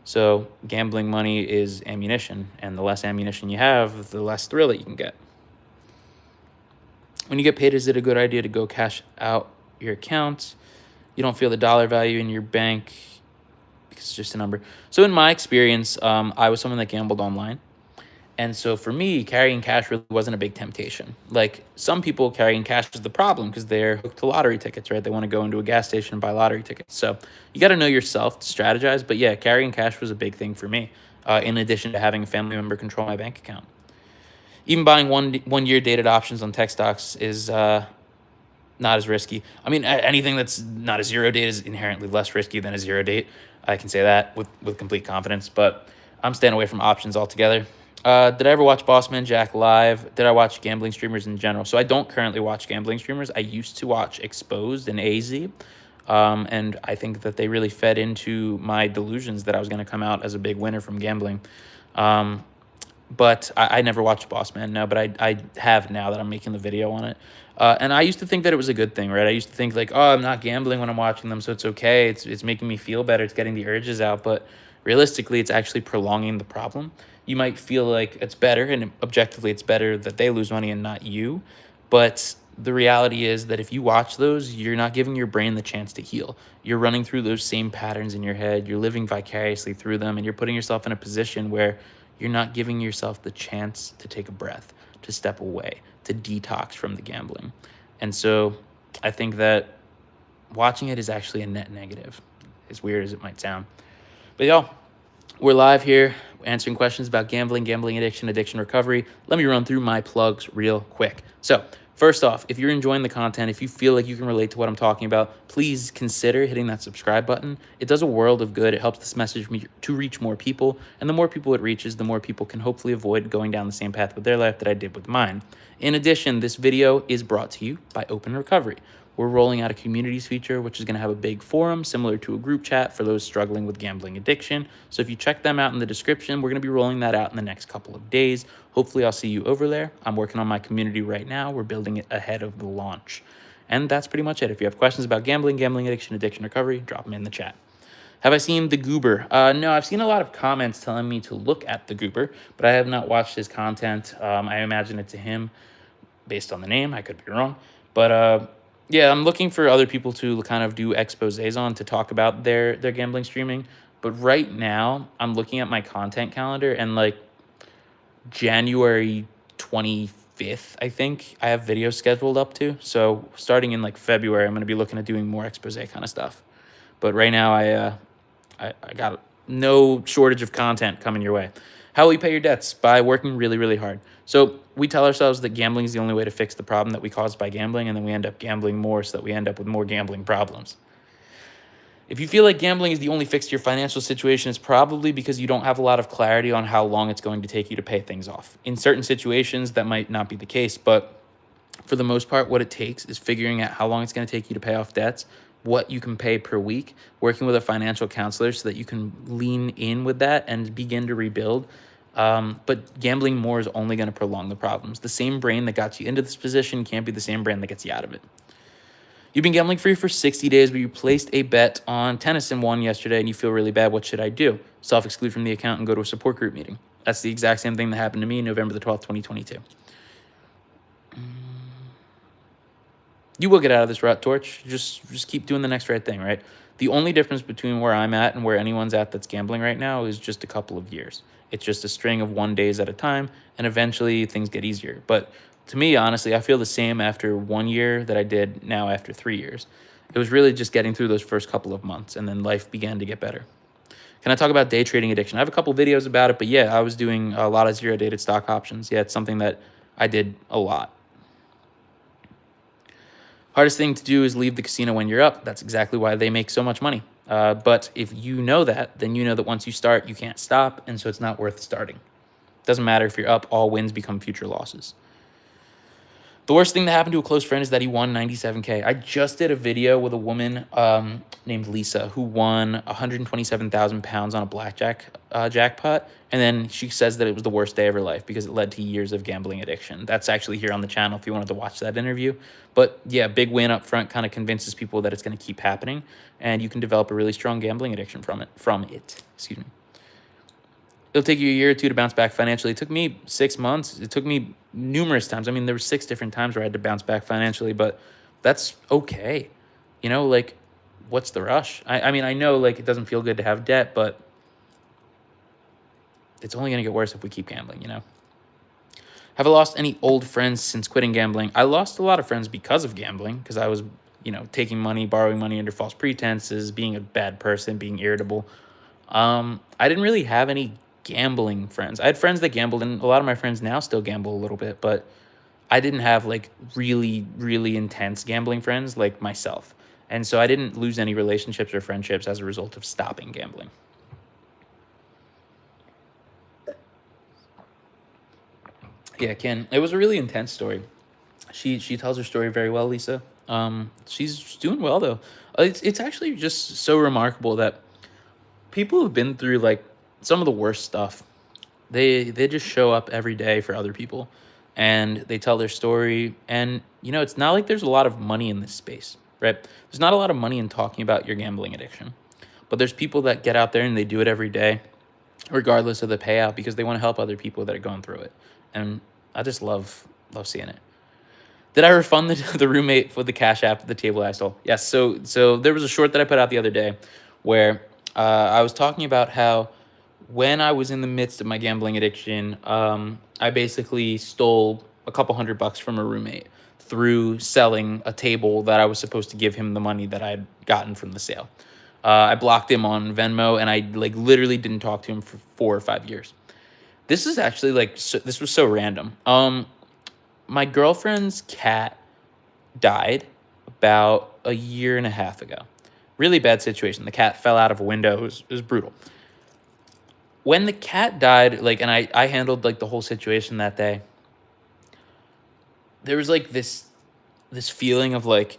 So gambling money is ammunition, and the less ammunition you have, the less thrill that you can get. When you get paid, is it a good idea to go cash out your account? You don't feel the dollar value in your bank because it's just a number. So in my experience, I was someone that gambled online. And so for me, carrying cash really wasn't a big temptation. Like some people, carrying cash is the problem because they're hooked to lottery tickets, right? They want to go into a gas station and buy lottery tickets. So you got to know yourself to strategize. But yeah, carrying cash was a big thing for me, in addition to having a family member control my bank account. Even buying one year dated options on tech stocks is not as risky. I mean, anything that's not a zero date is inherently less risky than a zero date. I can say that with complete confidence, but I'm staying away from options altogether. Did I ever watch Bossman Jack live? Did I watch gambling streamers in general? So I don't currently watch gambling streamers. I used to watch Exposed and AZ. And I think that they really fed into my delusions that I was going to come out as a big winner from gambling. But I never watched Bossman, no, but I have now that I'm making the video on it. And I used to think that it was a good thing, right? I used to think like, oh, I'm not gambling when I'm watching them, so it's okay. It's making me feel better. It's getting the urges out. But realistically, it's actually prolonging the problem. You might feel like it's better, and objectively it's better that they lose money and not you. But the reality is that if you watch those, you're not giving your brain the chance to heal. You're running through those same patterns in your head. You're living vicariously through them, and you're putting yourself in a position where you're not giving yourself the chance to take a breath, to step away, to detox from the gambling. And so I think that watching it is actually a net negative, as weird as it might sound. But y'all, we're live here answering questions about gambling, gambling addiction, addiction recovery. Let me run through my plugs real quick. So first off, if you're enjoying the content, if you feel like you can relate to what I'm talking about, please consider hitting that subscribe button. It does a world of good. It helps this message to reach more people. And the more people it reaches, the more people can hopefully avoid going down the same path with their life that I did with mine. In addition, this video is brought to you by Open Recovery. We're rolling out a communities feature, which is going to have a big forum similar to a group chat for those struggling with gambling addiction. So if you check them out in the description, we're going to be rolling that out in the next couple of days. Hopefully I'll see you over there. I'm working on my community right now. We're building it ahead of the launch. And that's pretty much it. If you have questions about gambling, gambling addiction, addiction recovery, drop them in the chat. Have I seen The Goober? No, I've seen a lot of comments telling me to look at The Goober, but I have not watched his content. I imagine it's him based on the name. I could be wrong. But yeah, I'm looking for other people to kind of do exposés on to talk about their gambling streaming. But right now, I'm looking at my content calendar, and like January 25th, I think, I have videos scheduled up to. So starting in like February, I'm going to be looking at doing more expose kind of stuff. But right now, I got no shortage of content coming your way. How will you pay your debts? By working really, really hard. So we tell ourselves that gambling is the only way to fix the problem that we caused by gambling, and then we end up gambling more so that we end up with more gambling problems. If you feel like gambling is the only fix to your financial situation, it's probably because you don't have a lot of clarity on how long it's going to take you to pay things off. In certain situations, that might not be the case, but for the most part, what it takes is figuring out how long it's going to take you to pay off debts, what you can pay per week, working with a financial counselor so that you can lean in with that and begin to rebuild. But gambling more is only going to prolong the problems. The same brain that got you into this position can't be the same brain that gets you out of it. You've been gambling free for 60 days, but you placed a bet on tennis and won yesterday, and you feel really bad. What should I do? Self-exclude from the account and go to a support group meeting. That's the exact same thing that happened to me November the 12th, 2022. You will get out of this rut, Torch. Just keep doing the next right thing, right? The only difference between where I'm at and where anyone's at that's gambling right now is just a couple of years. It's just a string of 1 days at a time, and eventually things get easier. But to me, honestly, I feel the same after 1 year that I did now after 3 years. It was really just getting through those first couple of months, and then life began to get better. Can I talk about day trading addiction? I have a couple videos about it, but yeah, I was doing a lot of zero dated stock options. Yeah, it's something that I did a lot. Hardest thing to do is leave the casino when you're up. That's exactly why they make so much money. But if you know that, then you know that once you start, you can't stop, and so it's not worth starting. Doesn't matter if you're up, all wins become future losses. The worst thing that happened to a close friend is that he won 97K. I just did a video with a woman named Lisa who won 127,000 pounds on a blackjack jackpot. And then she says that it was the worst day of her life because it led to years of gambling addiction. That's actually here on the channel if you wanted to watch that interview. But yeah, big win up front kind of convinces people that it's going to keep happening. And you can develop a really strong gambling addiction from it. Excuse me. It'll take you a year or two to bounce back financially. It took me 6 months. It took me numerous times. I mean, there were 6 different times where I had to bounce back financially, but that's okay. You know, like, what's the rush? I mean, I know, like, it doesn't feel good to have debt, but it's only going to get worse if we keep gambling, you know? Have I lost any old friends since quitting gambling? I lost a lot of friends because of gambling, because I was, you know, taking money, borrowing money under false pretenses, being a bad person, being irritable. I didn't really have any gambling friends. I had friends that gambled, and a lot of my friends now still gamble a little bit, but I didn't have like really, really intense gambling friends like myself. And so I didn't lose any relationships or friendships as a result of stopping gambling. Yeah, Ken, it was a really intense story. She tells her story very well, Lisa. She's doing well though. It's actually just so remarkable that people who've been through like some of the worst stuff, they just show up every day for other people, and they tell their story. And you know, it's not like there's a lot of money in this space, right? There's not a lot of money in talking about your gambling addiction, but there's people that get out there and they do it every day, regardless of the payout, because they want to help other people that are going through it. And I just love seeing it. Did I refund the roommate for the Cash App at the table I stole? Yes. So there was a short that I put out the other day where I was talking about how when I was in the midst of my gambling addiction, I basically stole a couple $100 from a roommate through selling a table that I was supposed to give him the money that I'd gotten from the sale. I blocked him on Venmo, and I like literally didn't talk to him for 4 or 5 years. This is actually like this was so random. My girlfriend's cat died about a year and a half ago. Really bad situation. The cat fell out of a window. It was brutal. When the cat died, like, and I handled like the whole situation that day, there was like this feeling of like,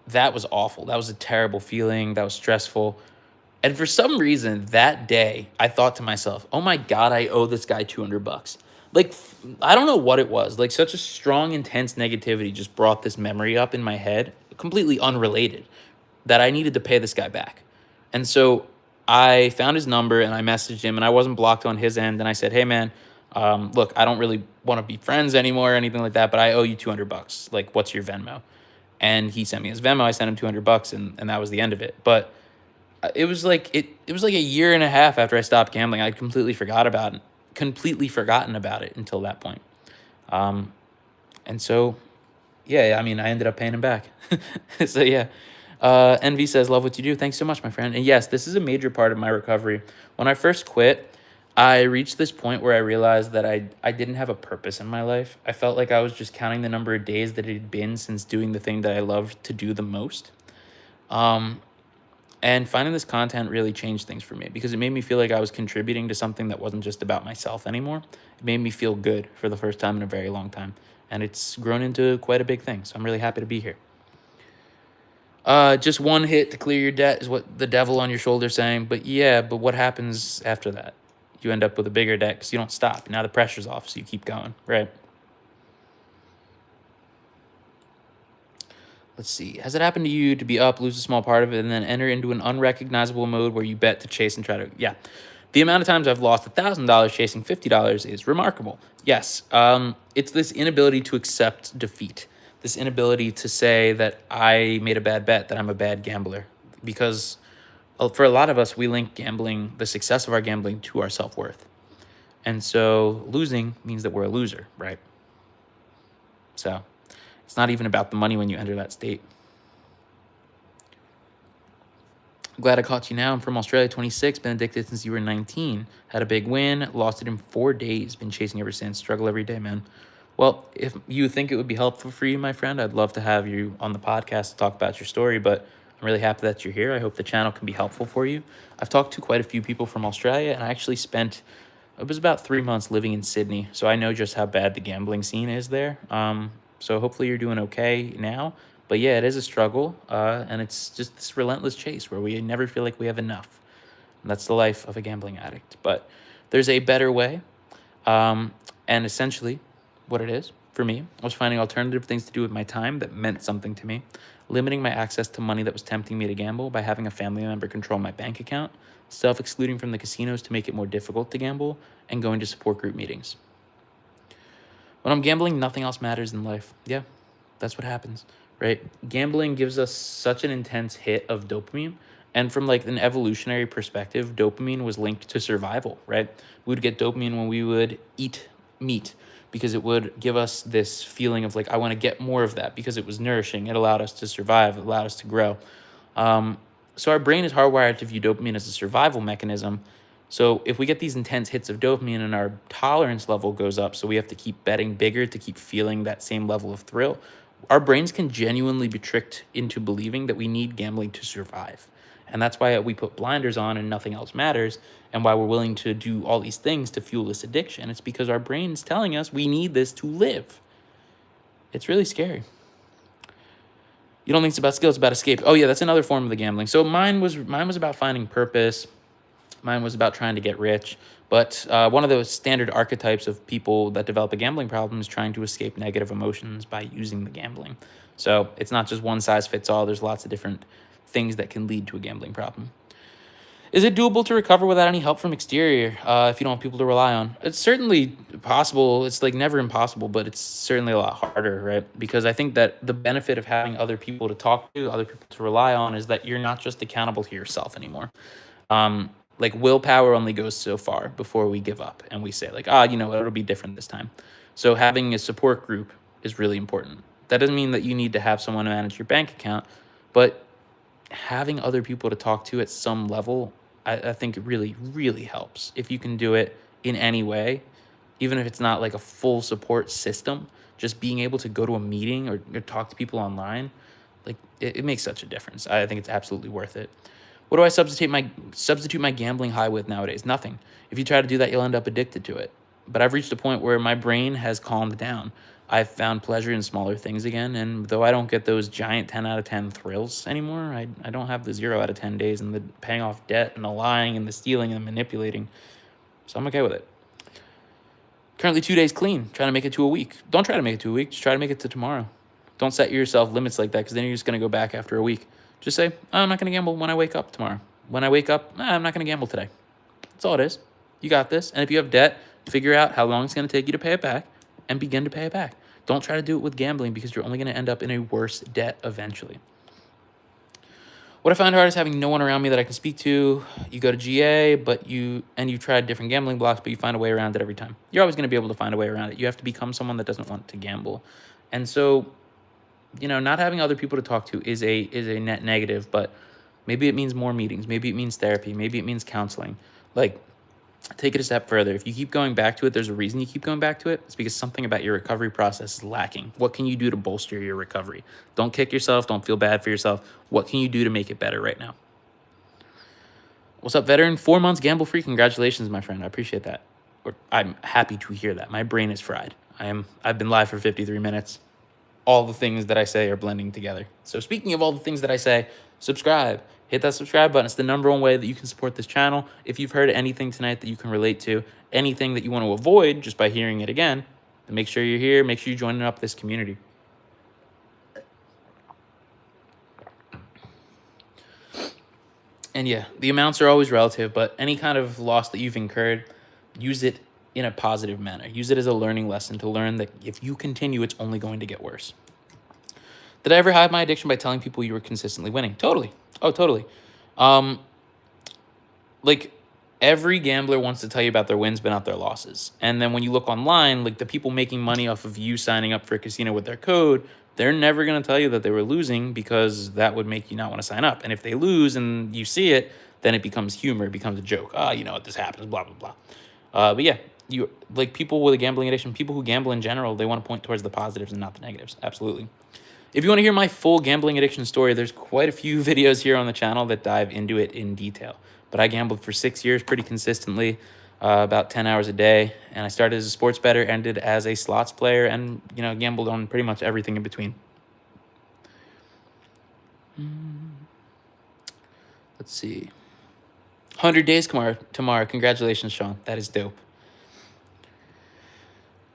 that was awful. That was a terrible feeling. That was stressful. And for some reason that day, I thought to myself, oh my God, I owe this guy $200. Like, I don't know what it was. Like, such a strong, intense negativity just brought this memory up in my head, completely unrelated, that I needed to pay this guy back. And so I found his number and I messaged him, and I wasn't blocked on his end. And I said, hey, man, look, I don't really want to be friends anymore or anything like that, but I owe you $200. Like, what's your Venmo? And he sent me his Venmo. I sent him $200, and that was the end of it. But it was like it was like a year and a half after I stopped gambling. I'd completely forgotten about it until that point. And so, yeah, I mean, I ended up paying him back. So yeah. Envy says, love what you do. Thanks so much, my friend. And yes, this is a major part of my recovery. When I first quit, I reached this point where I realized that I didn't have a purpose in my life. I felt like I was just counting the number of days that it had been since doing the thing that I loved to do the most. And finding this content really changed things for me because it made me feel like I was contributing to something that wasn't just about myself anymore. It made me feel good for the first time in a very long time. And it's grown into quite a big thing. So I'm really happy to be here. Just one hit to clear your debt is what the devil on your shoulder is saying. But yeah, but what happens after that? You end up with a bigger debt because you don't stop. Now the pressure's off, so you keep going, right? Let's see. Has it happened to you to be up, lose a small part of it, and then enter into an unrecognizable mode where you bet to chase and try to... Yeah. The amount of times I've lost $1,000 chasing $50 is remarkable. Yes. It's this inability to accept defeat. This inability to say that I made a bad bet, that I'm a bad gambler. Because for a lot of us, we link gambling, the success of our gambling, to our self-worth. And so losing means that we're a loser, right? So... it's not even about the money when you enter that state. Glad I caught you now. I'm from Australia, 26, been addicted since you were 19. Had a big win, lost it in 4 days, been chasing ever since. Struggle every day, man. Well, if you think it would be helpful for you, my friend, I'd love to have you on the podcast to talk about your story, but I'm really happy that you're here. I hope the channel can be helpful for you. I've talked to quite a few people from Australia, and I actually spent, it was about 3 months living in Sydney, so I know just how bad the gambling scene is there. So hopefully you're doing okay now. But yeah, it is a struggle, and it's just this relentless chase where we never feel like we have enough. And that's the life of a gambling addict. But there's a better way, and essentially what it is for me was finding alternative things to do with my time that meant something to me, limiting my access to money that was tempting me to gamble by having a family member control my bank account, self-excluding from the casinos to make it more difficult to gamble, and going to support group meetings. When I'm gambling, nothing else matters in life. Yeah, that's what happens, right? Gambling gives us such an intense hit of dopamine. And from like an evolutionary perspective, dopamine was linked to survival, right? We would get dopamine when we would eat meat because it would give us this feeling of like, I want to get more of that because it was nourishing. It allowed us to survive. It allowed us to grow. So our brain is hardwired to view dopamine as a survival mechanism. So if we get these intense hits of dopamine and our tolerance level goes up, so we have to keep betting bigger to keep feeling that same level of thrill, our brains can genuinely be tricked into believing that we need gambling to survive. And that's why we put blinders on and nothing else matters, and why we're willing to do all these things to fuel this addiction. It's because our brain's telling us we need this to live. It's really scary. You don't think it's about skill, it's about escape. Oh yeah, that's another form of the gambling. So mine was about finding purpose. Mine was about trying to get rich. But one of those standard archetypes of people that develop a gambling problem is trying to escape negative emotions by using the gambling. So it's not just one size fits all. There's lots of different things that can lead to a gambling problem. Is it doable to recover without any help from exterior if you don't have people to rely on? It's certainly possible. It's like never impossible, but it's certainly a lot harder, right? Because I think that the benefit of having other people to talk to, other people to rely on, is that you're not just accountable to yourself anymore. Like willpower only goes so far before we give up and we say like, you know, it'll be different this time. So having a support group is really important. That doesn't mean that you need to have someone to manage your bank account, but having other people to talk to at some level, I think it really, really helps. If you can do it in any way, even if it's not like a full support system, just being able to go to a meeting or talk to people online, like it makes such a difference. I think it's absolutely worth it. What do I substitute my gambling high with nowadays? Nothing. If you try to do that, you'll end up addicted to it. But I've reached a point where my brain has calmed down. I've found pleasure in smaller things again, and though I don't get those giant 10 out of 10 thrills anymore, I don't have the 0 out of 10 days and the paying off debt and the lying and the stealing and the manipulating. So I'm okay with it. Currently 2 days clean, trying to make it to a week. Don't try to make it to a week, just try to make it to tomorrow. Don't set yourself limits like that, because then you're just going to go back after a week. Just say, I'm not going to gamble when I wake up tomorrow. When I wake up, I'm not going to gamble today. That's all it is. You got this. And if you have debt, figure out how long it's going to take you to pay it back and begin to pay it back. Don't try to do it with gambling, because you're only going to end up in a worse debt eventually. What I find hard is having no one around me that I can speak to. You go to GA, you've tried different gambling blocks, but you find a way around it every time. You're always going to be able to find a way around it. You have to become someone that doesn't want to gamble. And so, you know, not having other people to talk to is a net negative, but maybe it means more meetings. Maybe it means therapy. Maybe it means counseling. Like, take it a step further. If you keep going back to it, there's a reason you keep going back to it. It's because something about your recovery process is lacking. What can you do to bolster your recovery? Don't kick yourself. Don't feel bad for yourself. What can you do to make it better right now? What's up, veteran? 4 months gamble-free. Congratulations, my friend. I appreciate that. I'm happy to hear that. My brain is fried. I've been live for 53 minutes. All the things that I say are blending together. So speaking of all the things that I say, subscribe. Hit that subscribe button. It's the #1 way that you can support this channel. If you've heard anything tonight that you can relate to, anything that you want to avoid just by hearing it again, then make sure you're here. Make sure you're joining up this community. And yeah, the amounts are always relative, but any kind of loss that you've incurred, use it in a positive manner. Use it as a learning lesson to learn that if you continue, it's only going to get worse. Did I ever hide my addiction by telling people you were consistently winning? Totally. Oh, totally. Like, every gambler wants to tell you about their wins, but not their losses. And then when you look online, like the people making money off of you signing up for a casino with their code, they're never going to tell you that they were losing, because that would make you not want to sign up. And if they lose and you see it, then it becomes humor, it becomes a joke. Oh, you know what, this happens, blah, blah, blah. But yeah, you like people with a gambling addiction, people who gamble in general, they want to point towards the positives and not the negatives. Absolutely. If you want to hear my full gambling addiction story, there's quite a few videos here on the channel that dive into it in detail. But I gambled for 6 years pretty consistently, about 10 hours a day. And I started as a sports bettor, ended as a slots player, and, you know, gambled on pretty much everything in between. Let's see. 100 days tomorrow. Congratulations, Sean. That is dope.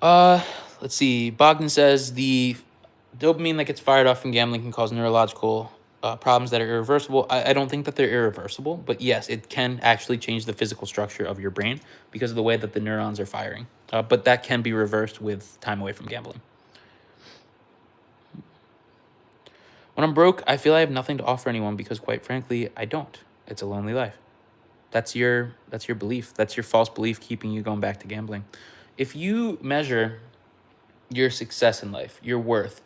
Let's see. Bogdan says the dopamine that gets fired off from gambling can cause neurological problems that are irreversible. I don't think that they're irreversible, but yes, it can actually change the physical structure of your brain because of the way that the neurons are firing. But that can be reversed with time away from gambling. When I'm broke, I feel I have nothing to offer anyone because, quite frankly, I don't. It's a lonely life. That's your belief. That's your false belief keeping you going back to gambling. If you measure your success in life, your worth,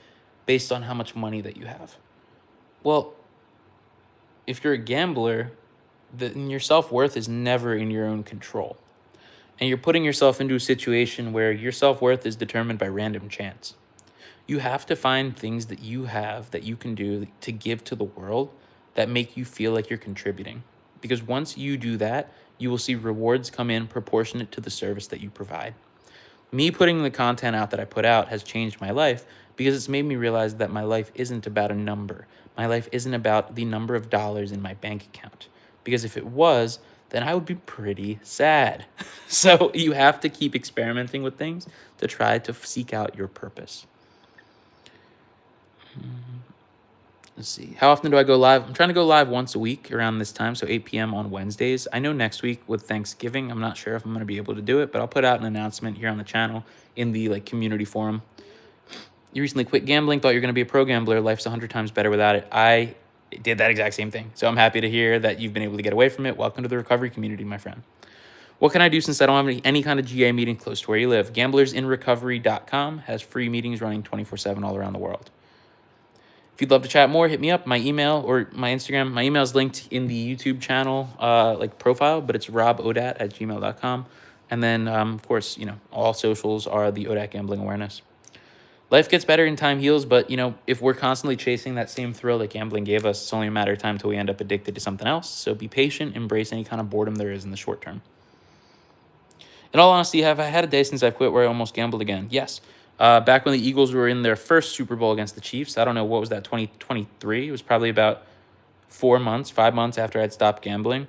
based on how much money that you have, well, if you're a gambler, then your self-worth is never in your own control. And you're putting yourself into a situation where your self-worth is determined by random chance. You have to find things that you have that you can do to give to the world that make you feel like you're contributing. Because once you do that, you will see rewards come in proportionate to the service that you provide. Me putting the content out that I put out has changed my life because it's made me realize that my life isn't about a number. My life isn't about the number of dollars in my bank account. Because if it was, then I would be pretty sad. So you have to keep experimenting with things to try to seek out your purpose. Let's see. How often do I go live? I'm trying to go live once a week around this time, so 8 p.m. on Wednesdays. I know next week with Thanksgiving, I'm not sure if I'm going to be able to do it, but I'll put out an announcement here on the channel in the community forum. You recently quit gambling, thought you're going to be a pro gambler. Life's 100 times better without it. I did that exact same thing. So I'm happy to hear that you've been able to get away from it. Welcome to the recovery community, my friend. What can I do since I don't have any kind of GA meeting close to where you live? Gamblersinrecovery.com has free meetings running 24/7 all around the world. If you'd love to chat more, hit me up. My email or my Instagram. My email is linked in the YouTube channel profile, but it's robodat@gmail.com. And then, of course, all socials are the ODAT Gambling Awareness. Life gets better and time heals, but, if we're constantly chasing that same thrill that gambling gave us, it's only a matter of time till we end up addicted to something else. So be patient, embrace any kind of boredom there is in the short term. In all honesty, have I had a day since I've quit where I almost gambled again? Yes. Back when the Eagles were in their first Super Bowl against the Chiefs, I don't know, what was that, 2023? It was probably about 5 months after I'd stopped gambling.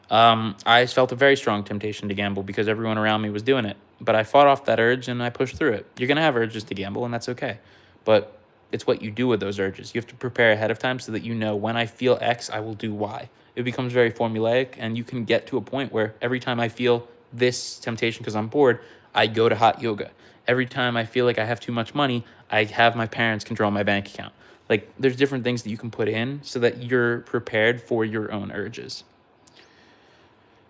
I felt a very strong temptation to gamble because everyone around me was doing it. But I fought off that urge and I pushed through it. You're going to have urges to gamble, and that's okay. But it's what you do with those urges. You have to prepare ahead of time so that you know when I feel X, I will do Y. It becomes very formulaic, and you can get to a point where every time I feel this temptation because I'm bored, I go to hot yoga. Every time I feel like I have too much money, I have my parents control my bank account. There's different things that you can put in so that you're prepared for your own urges.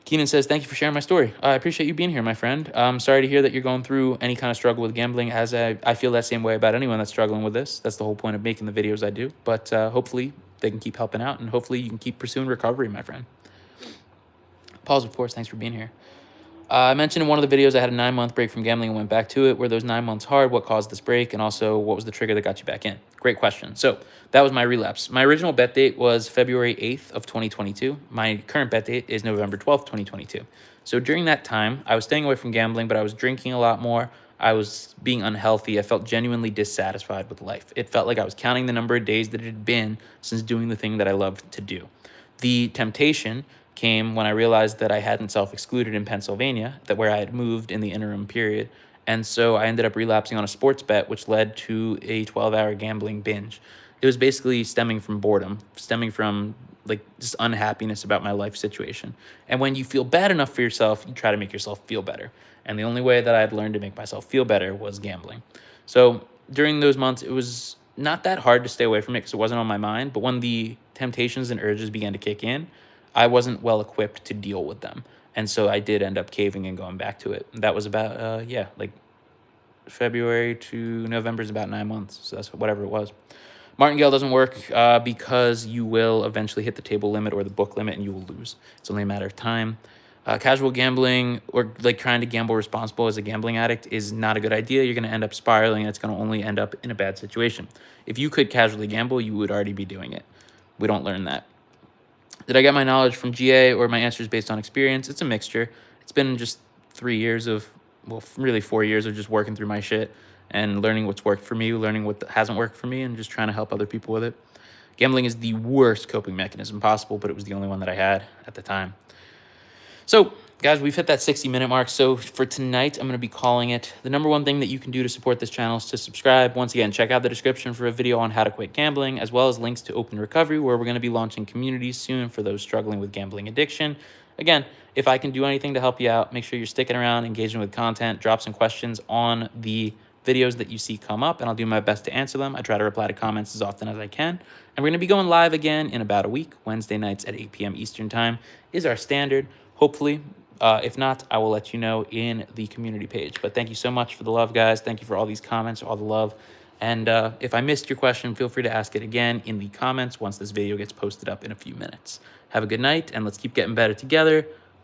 Keenan says, thank you for sharing my story. I appreciate you being here, my friend. I'm sorry to hear that you're going through any kind of struggle with gambling, as I feel that same way about anyone that's struggling with this. That's the whole point of making the videos I do. But hopefully they can keep helping out, and hopefully you can keep pursuing recovery, my friend. Pause, of course. Thanks for being here. I mentioned in one of the videos I had a 9-month break from gambling and went back to it. Were those 9 months hard? What caused this break? And also, what was the trigger that got you back in? Great question. So that was my relapse. My original bet date was February 8th of 2022. My current bet date is November 12th, 2022. So during that time, I was staying away from gambling, but I was drinking a lot more. I was being unhealthy. I felt genuinely dissatisfied with life. It felt like I was counting the number of days that it had been since doing the thing that I loved to do. The temptation came when I realized that I hadn't self-excluded in Pennsylvania, where I had moved in the interim period. And so I ended up relapsing on a sports bet, which led to a 12-hour gambling binge. It was basically stemming from boredom, stemming from just unhappiness about my life situation. And when you feel bad enough for yourself, you try to make yourself feel better. And the only way that I had learned to make myself feel better was gambling. So during those months, it was not that hard to stay away from it because it wasn't on my mind. But when the temptations and urges began to kick in, I wasn't well equipped to deal with them. And so I did end up caving and going back to it. That was about, February to November is about 9 months. So that's whatever it was. Martingale doesn't work because you will eventually hit the table limit or the book limit and you will lose. It's only a matter of time. Casual gambling or like trying to gamble responsible as a gambling addict is not a good idea. You're going to end up spiraling and it's going to only end up in a bad situation. If you could casually gamble, you would already be doing it. We don't learn that. Did I get my knowledge from GA or my answers based on experience? It's a mixture. It's been just 3 years of, well, really 4 years of just working through my shit and learning what's worked for me, learning what hasn't worked for me, and just trying to help other people with it. Gambling is the worst coping mechanism possible, but it was the only one that I had at the time. So, guys, we've hit that 60-minute mark. So for tonight, I'm going to be calling it. The number one thing that you can do to support this channel is to subscribe. Once again, check out the description for a video on how to quit gambling, as well as links to Open Recovery, where we're going to be launching communities soon for those struggling with gambling addiction. Again, if I can do anything to help you out, make sure you're sticking around, engaging with content, drop some questions on the videos that you see come up, and I'll do my best to answer them. I try to reply to comments as often as I can. And we're going to be going live again in about a week. Wednesday nights at 8 p.m. Eastern time is our standard. Hopefully, if not, I will let you know in the community page. But thank you so much for the love, guys. Thank you for all these comments, all the love. And if I missed your question, feel free to ask it again in the comments once this video gets posted up in a few minutes. Have a good night, and let's keep getting better together.